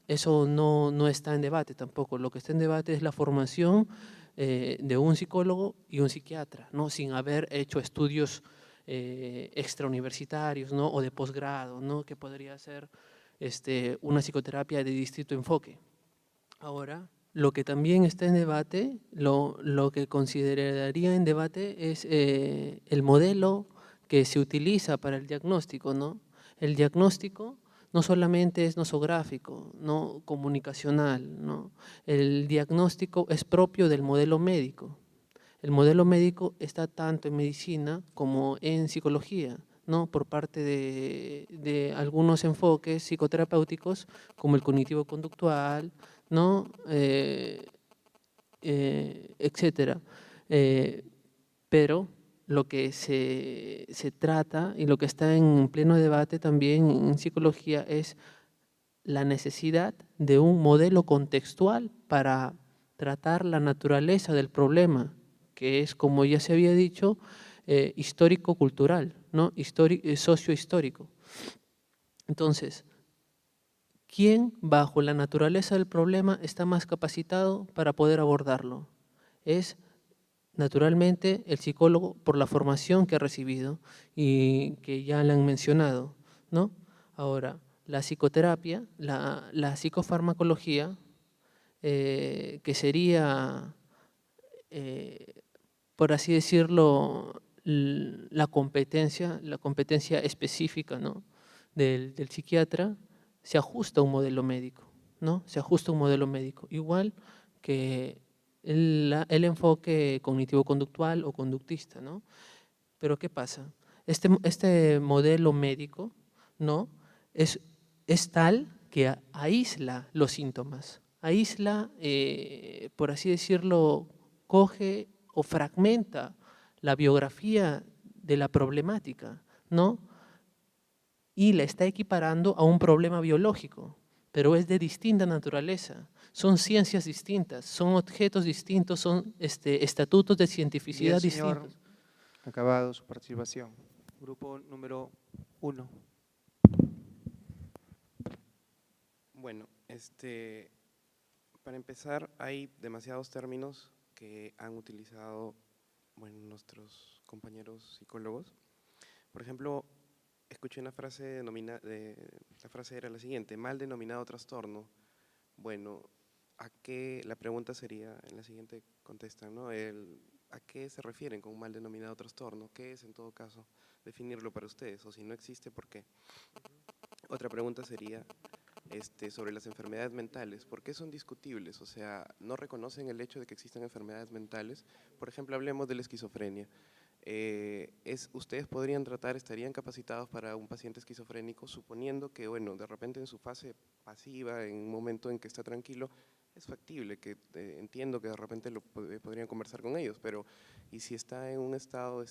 eso no está en debate tampoco. Lo que está en debate es la formación de un psicólogo y un psiquiatra, ¿no? Sin haber hecho estudios extrauniversitarios, ¿no? O de posgrado, ¿no? Que podría ser una psicoterapia de distinto enfoque. Ahora, lo que también está en debate, lo que consideraría en debate es el modelo que se utiliza para el diagnóstico, ¿no? El diagnóstico no solamente es nosográfico, no comunicacional, ¿no? El diagnóstico es propio del modelo médico. El modelo médico está tanto en medicina como en psicología, ¿no? Por parte de algunos enfoques psicoterapéuticos como el cognitivo-conductual, ¿no? Etcétera. Pero lo que se trata y lo que está en pleno debate también en psicología es la necesidad de un modelo contextual para tratar la naturaleza del problema, que es, como ya se había dicho, histórico-cultural, ¿no? Socio-histórico. Entonces, ¿quién bajo la naturaleza del problema está más capacitado para poder abordarlo? Es naturalmente el psicólogo por la formación que ha recibido y que ya le han mencionado, ¿no? Ahora, la psicoterapia, la psicofarmacología, que sería, por así decirlo, la competencia específica, ¿no? del psiquiatra, se ajusta a un modelo médico, ¿no? Se ajusta a un modelo médico, igual que el enfoque cognitivo-conductual o conductista, ¿no? Pero ¿qué pasa? Este modelo médico, ¿no? es tal que aísla los síntomas, aísla, por así decirlo, coge o fragmenta la biografía de la problemática, ¿no? Y la está equiparando a un problema biológico, pero es de distinta naturaleza. Son ciencias distintas, son objetos distintos, son estatutos de cientificidad Bien, señor. distintos. Acabado su participación. Grupo número 1. Bueno, para empezar, hay demasiados términos que han utilizado nuestros compañeros psicólogos. Por ejemplo, escuché una frase la frase era la siguiente: mal denominado trastorno. Bueno, la pregunta sería, en la siguiente contestan, ¿no? ¿A qué se refieren con un mal denominado trastorno? ¿Qué es en todo caso? Definirlo para ustedes, o si no existe, ¿por qué? Otra pregunta sería sobre las enfermedades mentales. ¿Por qué son discutibles? O sea, ¿no reconocen el hecho de que existen enfermedades mentales? Por ejemplo, hablemos de la esquizofrenia. Ustedes estarían capacitados para un paciente esquizofrénico, suponiendo que, bueno, de repente en su fase pasiva, en un momento en que está tranquilo, es factible, que entiendo que de repente podrían conversar con ellos, pero ¿y si está en un estado,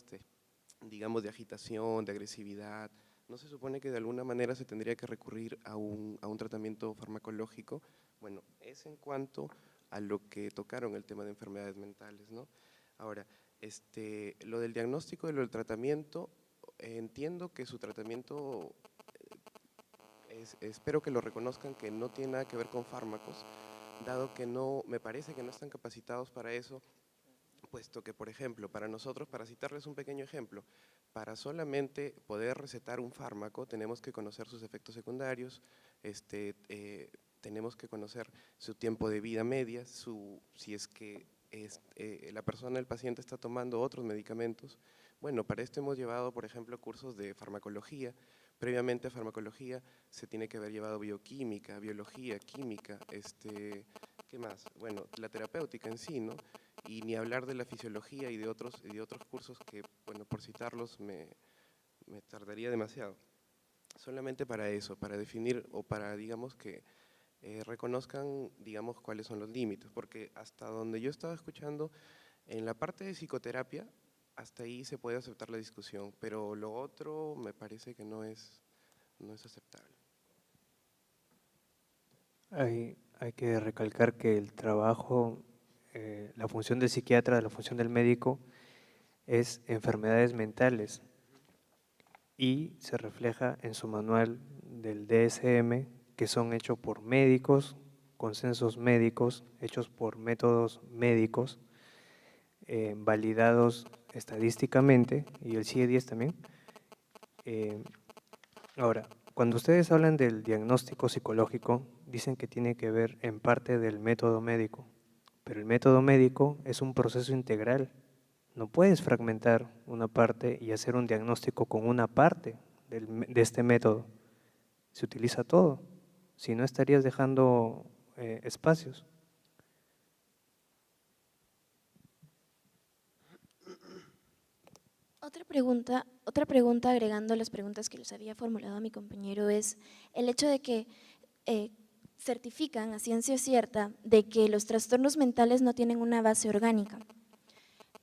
digamos, de agitación, de agresividad? ¿No se supone que de alguna manera se tendría que recurrir a un tratamiento farmacológico? Bueno, es en cuanto a lo que tocaron el tema de enfermedades mentales, ¿no? Ahora, lo del diagnóstico y lo del tratamiento, entiendo que su tratamiento, espero que lo reconozcan, que no tiene nada que ver con fármacos, dado que me parece que no están capacitados para eso, puesto que, por ejemplo, para nosotros, para citarles un pequeño ejemplo, para solamente poder recetar un fármaco tenemos que conocer sus efectos secundarios, tenemos que conocer su tiempo de vida media, si es que la persona, el paciente está tomando otros medicamentos. Bueno, para esto hemos llevado, por ejemplo, cursos de farmacología. Previamente a farmacología se tiene que haber llevado bioquímica, biología, química, ¿qué más? Bueno, la terapéutica en sí, ¿no? Y ni hablar de la fisiología y de otros cursos que, bueno, por citarlos me tardaría demasiado. Solamente para eso, para definir o para, digamos, que reconozcan, digamos, cuáles son los límites, porque hasta donde yo estaba escuchando, en la parte de psicoterapia, hasta ahí se puede aceptar la discusión, pero lo otro me parece que no es aceptable. Hay que recalcar que el trabajo, la función del psiquiatra, la función del médico es enfermedades mentales y se refleja en su manual del DSM, que son hechos por médicos, consensos médicos, hechos por métodos médicos, validados estadísticamente, y el CIE-10 también. Ahora, cuando ustedes hablan del diagnóstico psicológico, dicen que tiene que ver en parte del método médico, pero el método médico es un proceso integral. No puedes fragmentar una parte y hacer un diagnóstico con una parte de este método. Se utiliza todo, si no estarías dejando espacios. Otra pregunta agregando las preguntas que les había formulado a mi compañero es el hecho de que certifican a ciencia cierta de que los trastornos mentales no tienen una base orgánica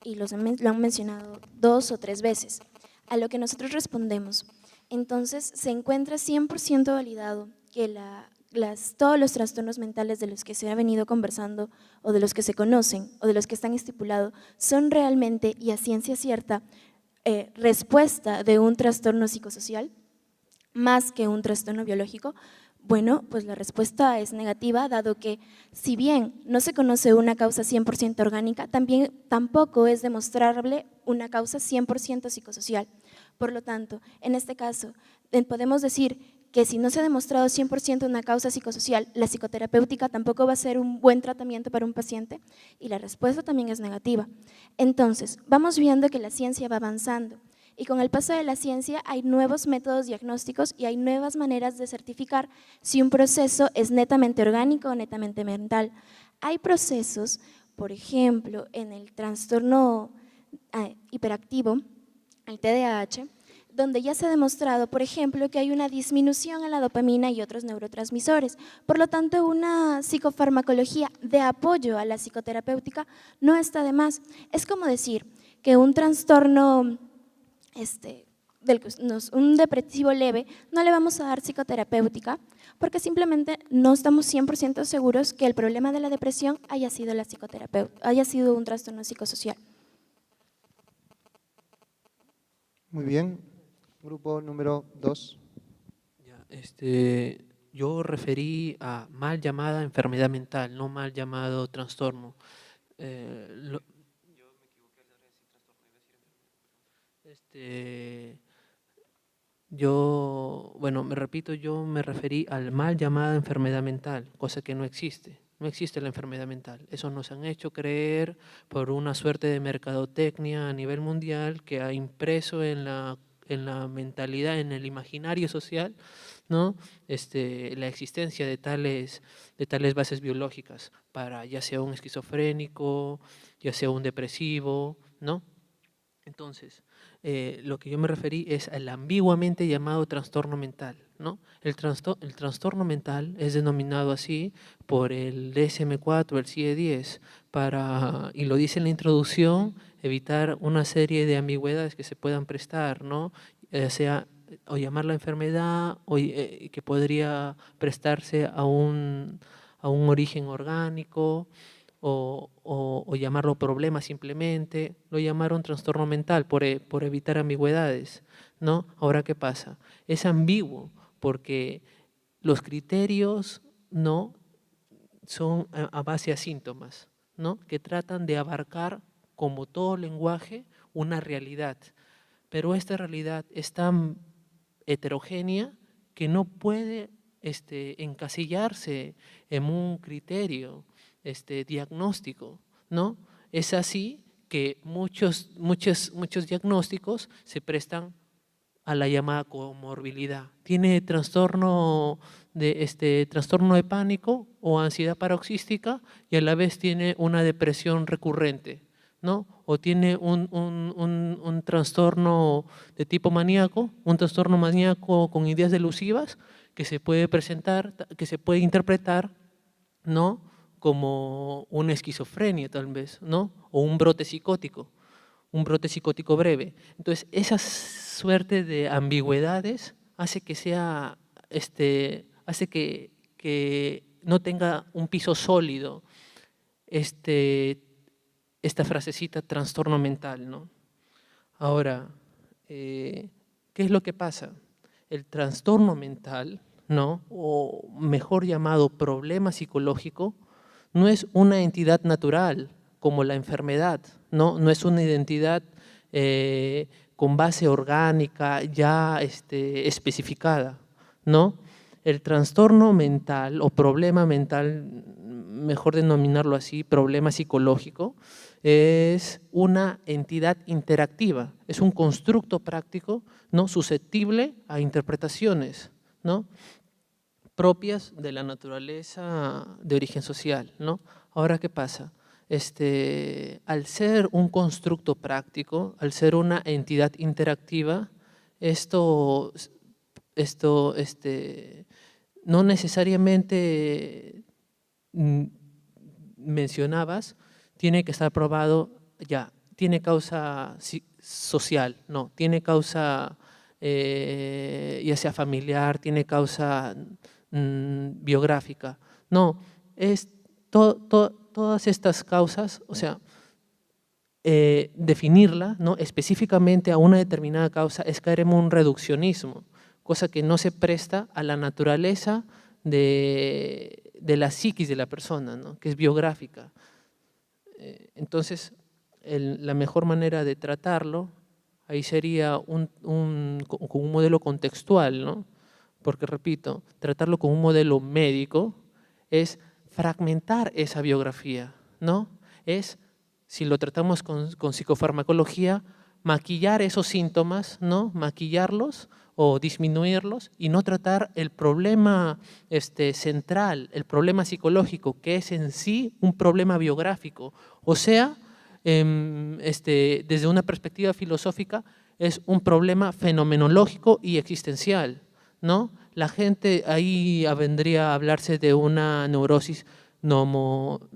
y lo han mencionado 2 o 3 veces, a lo que nosotros respondemos. Entonces se encuentra 100% validado que todos los trastornos mentales de los que se ha venido conversando o de los que se conocen o de los que están estipulados son realmente y a ciencia cierta respuesta de un trastorno psicosocial más que un trastorno biológico. Bueno, pues la respuesta es negativa, dado que si bien no se conoce una causa 100% orgánica, tampoco es demostrable una causa 100% psicosocial. Por lo tanto, en este caso, podemos decir que si no se ha demostrado 100% una causa psicosocial, la psicoterapéutica tampoco va a ser un buen tratamiento para un paciente y la respuesta también es negativa. Entonces, vamos viendo que la ciencia va avanzando y con el paso de la ciencia hay nuevos métodos diagnósticos y hay nuevas maneras de certificar si un proceso es netamente orgánico o netamente mental. Hay procesos, por ejemplo, en el trastorno hiperactivo, el TDAH, donde ya se ha demostrado, por ejemplo, que hay una disminución en la dopamina y otros neurotransmisores. Por lo tanto, una psicofarmacología de apoyo a la psicoterapéutica no está de más. Es como decir que un trastorno un depresivo leve, no le vamos a dar psicoterapéutica porque simplemente no estamos 100% seguros que el problema de la depresión haya sido haya sido un trastorno psicosocial. Muy bien. Grupo número 2. Yo referí a mal llamada enfermedad mental, no mal llamado trastorno. Yo me referí al mal llamada enfermedad mental, cosa que no existe. No existe la enfermedad mental. Eso nos han hecho creer por una suerte de mercadotecnia a nivel mundial que ha impreso en la mentalidad, en el imaginario social, ¿no? La existencia de tales bases biológicas para ya sea un esquizofrénico, ya sea un depresivo, ¿no? Entonces, lo que yo me referí es al ambiguamente llamado trastorno mental, ¿no? El trastorno mental es denominado así por el DSM-4, el CIE-10, y lo dice en la introducción, evitar una serie de ambigüedades que se puedan prestar, ¿no? Sea o llamar la enfermedad o que podría prestarse a un origen orgánico, o llamarlo problema simplemente. Lo llamaron trastorno mental por evitar ambigüedades, ¿no? Ahora, ¿qué pasa? Es ambiguo porque los criterios no son a base a síntomas, ¿no? Que tratan de abarcar, como todo lenguaje, una realidad. Pero esta realidad es tan heterogénea que no puede encasillarse en un criterio diagnóstico, ¿no? Es así que muchos diagnósticos se prestan a la llamada comorbilidad. Tiene trastorno de pánico o ansiedad paroxística y a la vez tiene una depresión recurrente, ¿no? O tiene un trastorno de tipo maníaco, un trastorno maníaco con ideas delusivas que se puede presentar, que se puede interpretar, ¿no?, como una esquizofrenia tal vez, ¿no? O un brote psicótico breve. Entonces, esa suerte de ambigüedades hace que sea, hace que no tenga un piso sólido esta frasecita trastorno mental, ¿no? Ahora, ¿qué es lo que pasa? El trastorno mental, ¿no?, o mejor llamado problema psicológico, no es una entidad natural como la enfermedad, no es una identidad con base orgánica ya especificada, ¿no? El trastorno mental o problema mental, mejor denominarlo así, problema psicológico, es una entidad interactiva, es un constructo práctico, ¿no?, susceptible a interpretaciones, ¿no?, propias de la naturaleza de origen social, ¿no? Ahora, ¿qué pasa? Al ser un constructo práctico, al ser una entidad interactiva, esto no necesariamente mencionabas, tiene que estar probado ya, tiene causa social, no, tiene causa ya sea familiar, tiene causa biográfica. No, es todas estas causas, o sea, definirla, ¿no?, específicamente a una determinada causa es caer en un reduccionismo, cosa que no se presta a la naturaleza de la psiquis de la persona, ¿no?, que es biográfica. Entonces, la mejor manera de tratarlo ahí sería con un modelo contextual, ¿no? Porque, repito, tratarlo con un modelo médico es fragmentar esa biografía, ¿no? Es, si lo tratamos con psicofarmacología, maquillar esos síntomas, ¿no?, maquillarlos o disminuirlos y no tratar el problema central, el problema psicológico, que es en sí un problema biográfico. O sea, desde una perspectiva filosófica, es un problema fenomenológico y existencial, ¿no? La gente, ahí vendría a hablarse de una neurosis noógena,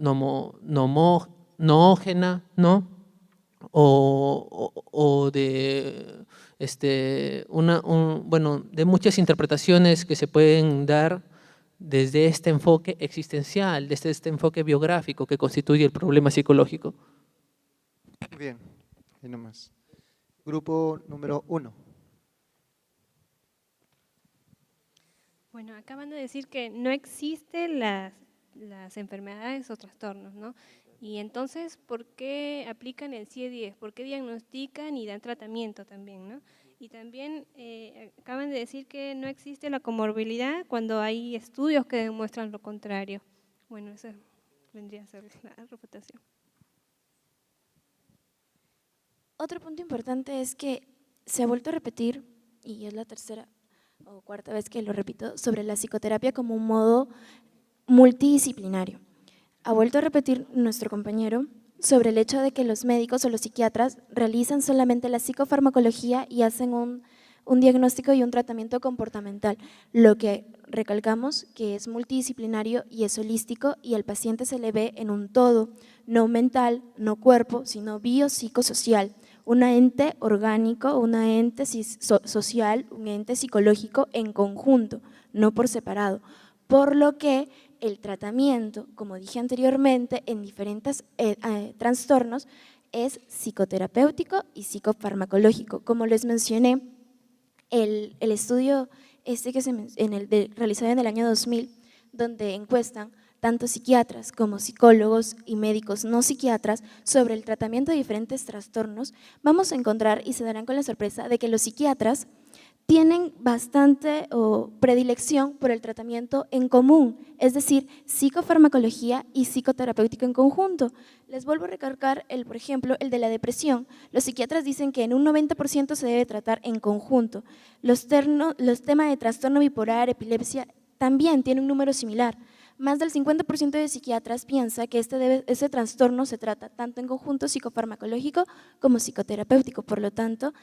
¿no?, o de bueno, de muchas interpretaciones que se pueden dar desde este enfoque existencial, desde este enfoque biográfico que constituye el problema psicológico. Bien, y no más. Grupo número 1. Bueno, acaban de decir que no existen las enfermedades o trastornos, ¿no? Y entonces, ¿por qué aplican el CIE-10? ¿Por qué diagnostican y dan tratamiento también, no? Y también acaban de decir que no existe la comorbilidad cuando hay estudios que demuestran lo contrario. Bueno, esa vendría a ser la refutación. Otro punto importante es que se ha vuelto a repetir, y es la tercera o cuarta vez que lo repito, sobre la psicoterapia como un modo multidisciplinario. Ha vuelto a repetir nuestro compañero sobre el hecho de que los médicos o los psiquiatras realizan solamente la psicofarmacología y hacen un diagnóstico y un tratamiento comportamental, lo que recalcamos que es multidisciplinario y es holístico y al paciente se le ve en un todo, no mental, no cuerpo, sino biopsicosocial, un ente orgánico, un ente social, un ente psicológico en conjunto, no por separado, por lo que el tratamiento, como dije anteriormente, en diferentes trastornos es psicoterapéutico y psicofarmacológico. Como les mencioné, el estudio realizado en el año 2000, donde encuestan tanto psiquiatras como psicólogos y médicos no psiquiatras sobre el tratamiento de diferentes trastornos, vamos a encontrar y se darán con la sorpresa de que los psiquiatras tienen bastante predilección por el tratamiento en común, es decir, psicofarmacología y psicoterapéutico en conjunto. Les vuelvo a recalcar, por ejemplo, el de la depresión. Los psiquiatras dicen que en un 90% se debe tratar en conjunto. Los temas de trastorno bipolar, epilepsia, también tienen un número similar. Más del 50% de psiquiatras piensa que ese trastorno se trata tanto en conjunto psicofarmacológico como psicoterapéutico. Por lo tanto,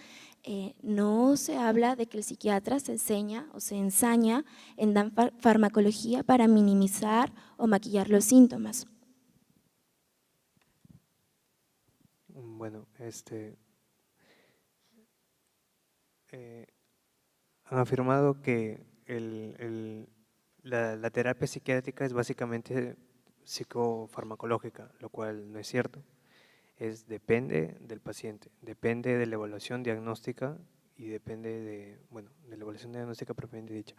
no se habla de que el psiquiatra se enseña o se ensaña en dar farmacología para minimizar o maquillar los síntomas. Bueno, han afirmado que la terapia psiquiátrica es básicamente psicofarmacológica, lo cual no es cierto. Depende del paciente, depende de la evaluación diagnóstica y depende de la evaluación diagnóstica propiamente dicha.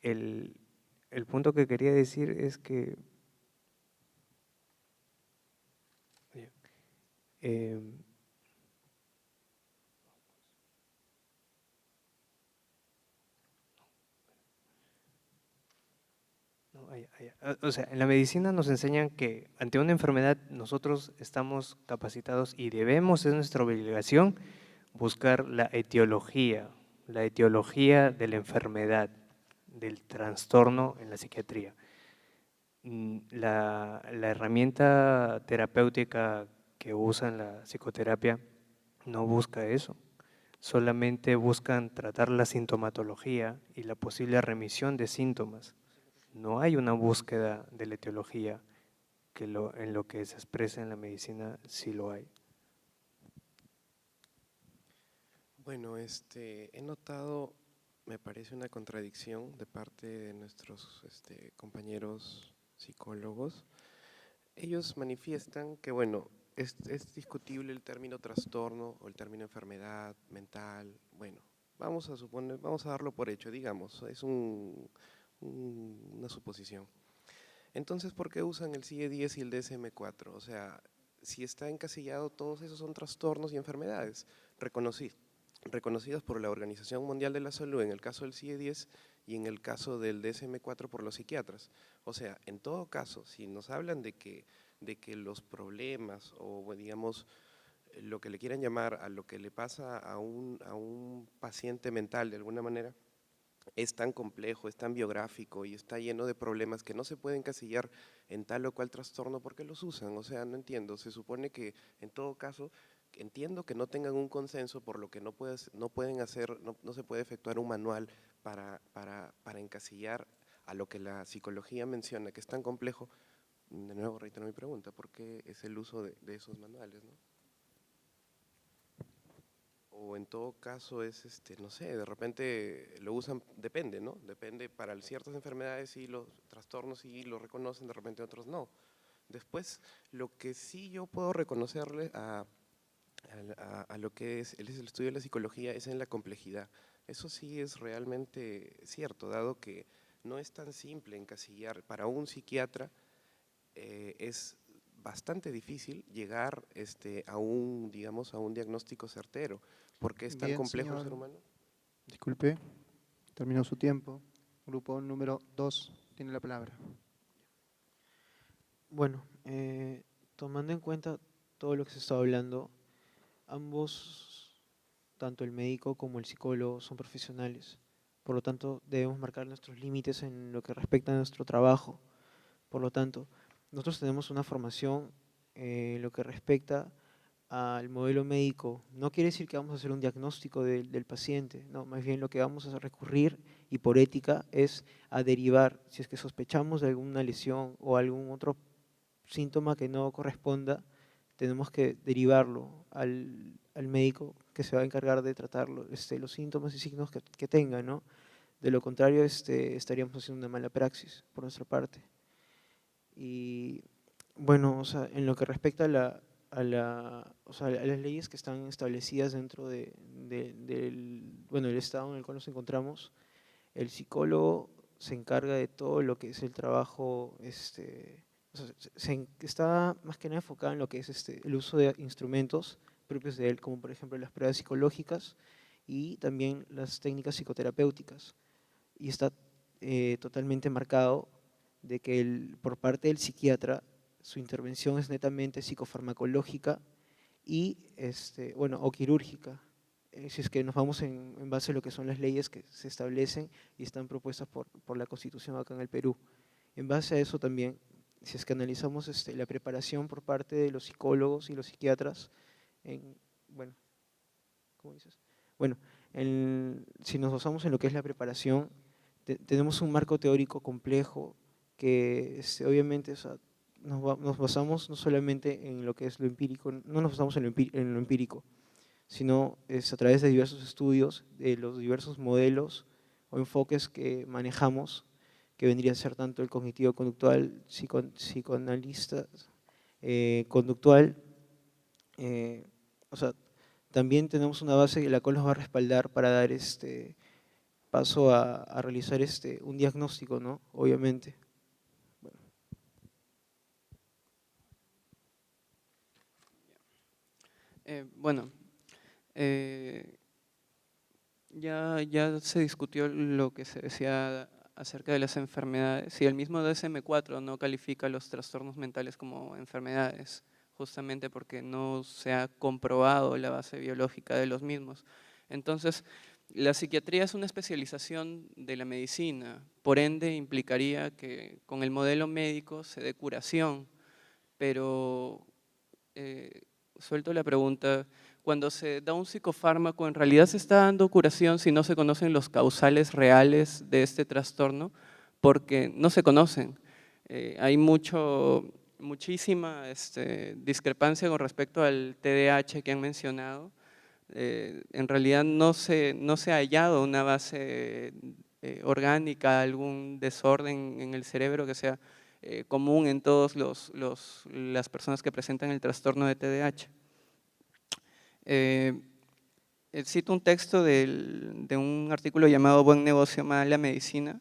El punto que quería decir es que o sea, en la medicina nos enseñan que ante una enfermedad nosotros estamos capacitados y debemos, es nuestra obligación, buscar la etiología de la enfermedad, del trastorno en la psiquiatría. La herramienta terapéutica que usa en la psicoterapia no busca eso, solamente buscan tratar la sintomatología y la posible remisión de síntomas. No hay una búsqueda de la etiología que en lo que se expresa en la medicina sí lo hay. Bueno, he notado, me parece una contradicción de parte de nuestros compañeros psicólogos. Ellos manifiestan que, bueno, es discutible el término trastorno o el término enfermedad mental. Bueno, vamos a darlo por hecho, digamos, es una suposición. Entonces, ¿por qué usan el CIE-10 y el DSM-4? O sea, si está encasillado, todos esos son trastornos y enfermedades reconocidas por la Organización Mundial de la Salud en el caso del CIE-10 y en el caso del DSM-4 por los psiquiatras. O sea, en todo caso, si nos hablan de que los problemas o digamos lo que le quieran llamar a lo que le pasa a un paciente mental de alguna manera, es tan complejo, es tan biográfico y está lleno de problemas que no se pueden encasillar en tal o cual trastorno porque los usan. O sea, no entiendo, se supone que en todo caso, entiendo que no tengan un consenso por lo que no se puede efectuar un manual para encasillar a lo que la psicología menciona, que es tan complejo. De nuevo reitero mi pregunta, ¿por qué es el uso de esos manuales, ¿no? o en todo caso es, no sé, de repente lo usan, depende, ¿no? Depende, para ciertas enfermedades sí los trastornos sí lo reconocen, de repente otros no. Después, lo que sí yo puedo reconocerle a lo que es el estudio de la psicología es en la complejidad. Eso sí es realmente cierto, dado que no es tan simple encasillar. Para un psiquiatra es bastante difícil llegar a un diagnóstico certero, porque es tan Bien, complejo el señor. ser humano. Disculpe, terminó su tiempo. Grupo número 2 tiene la palabra. Bueno, tomando en cuenta todo lo que se está hablando, ambos, tanto el médico como el psicólogo, son profesionales. Por lo tanto, debemos marcar nuestros límites en lo que respecta a nuestro trabajo. Por lo tanto, nosotros tenemos una formación en lo que respecta al modelo médico. No quiere decir que vamos a hacer un diagnóstico del paciente, no, más bien lo que vamos a recurrir, y por ética, es a derivar, si es que sospechamos de alguna lesión o algún otro síntoma que no corresponda, tenemos que derivarlo al médico que se va a encargar de tratarlo, los síntomas y signos que tenga, ¿no? De lo contrario, estaríamos haciendo una mala praxis por nuestra parte. Y bueno, o sea, en lo que respecta a las leyes que están establecidas dentro del estado en el cual nos encontramos, el psicólogo se encarga de todo lo que es el trabajo, o sea, está más que nada enfocado en lo que es el uso de instrumentos propios de él, como por ejemplo las pruebas psicológicas y también las técnicas psicoterapéuticas. Y está totalmente marcado de que por parte del psiquiatra su intervención es netamente psicofarmacológica y o quirúrgica, si es que nos vamos en base a lo que son las leyes que se establecen y están propuestas por la Constitución acá en el Perú. En base a eso también, si es que analizamos la preparación por parte de los psicólogos y los psiquiatras, si nos basamos en lo que es la preparación, tenemos un marco teórico complejo que obviamente, o sea, nos basamos no solamente en lo que es lo empírico, no nos basamos en lo empírico, sino es a través de diversos estudios, de los diversos modelos o enfoques que manejamos, que vendría a ser tanto el cognitivo-conductual, psicoanalista, conductual, o sea, también tenemos una base la cual nos va a respaldar para dar paso a realizar un diagnóstico, ¿no? Obviamente. Ya se discutió lo que se decía acerca de las enfermedades, y el mismo DSM-4 no califica los trastornos mentales como enfermedades, justamente porque no se ha comprobado la base biológica de los mismos. Entonces, la psiquiatría es una especialización de la medicina, por ende implicaría que con el modelo médico se dé curación, pero suelto la pregunta, cuando se da un psicofármaco, ¿en realidad se está dando curación si no se conocen los causales reales de este trastorno? Porque no se conocen. Hay muchísima discrepancia con respecto al TDAH que han mencionado. En realidad no se ha hallado una base orgánica, algún desorden en el cerebro que sea común en todas las personas que presentan el trastorno de TDAH. Cito un texto de un artículo llamado Buen negocio, mala medicina,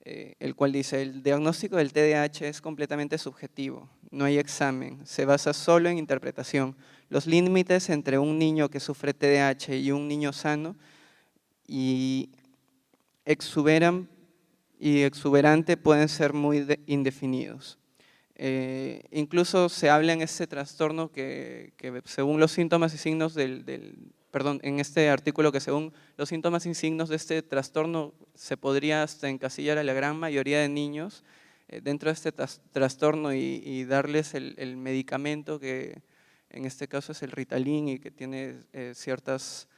el cual dice: el diagnóstico del TDAH es completamente subjetivo, no hay examen, se basa solo en interpretación. Los límites entre un niño que sufre TDAH y un niño sano y exuberante pueden ser muy indefinidos. Incluso se habla en este trastorno que según los síntomas y signos en este artículo, que según los síntomas y signos de este trastorno se podría hasta encasillar a la gran mayoría de niños dentro de este trastorno y darles el medicamento que en este caso es el Ritalin y que tiene ciertas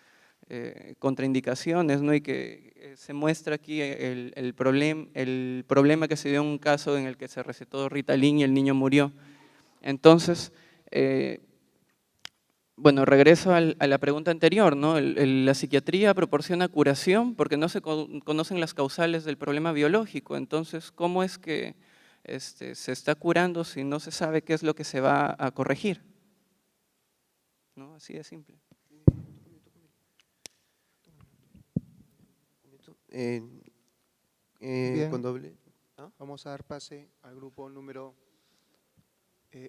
contraindicaciones, ¿no? Y que se muestra aquí el problema que se dio en un caso en el que se recetó Ritalin y el niño murió. Entonces, bueno, regreso a la pregunta anterior, ¿no? La psiquiatría proporciona curación porque no se conocen las causales del problema biológico. Entonces, ¿cómo es que se está curando si no se sabe qué es lo que se va a corregir? ¿No? Así de simple. Bien. Con doble. Vamos a dar pase al grupo número 1.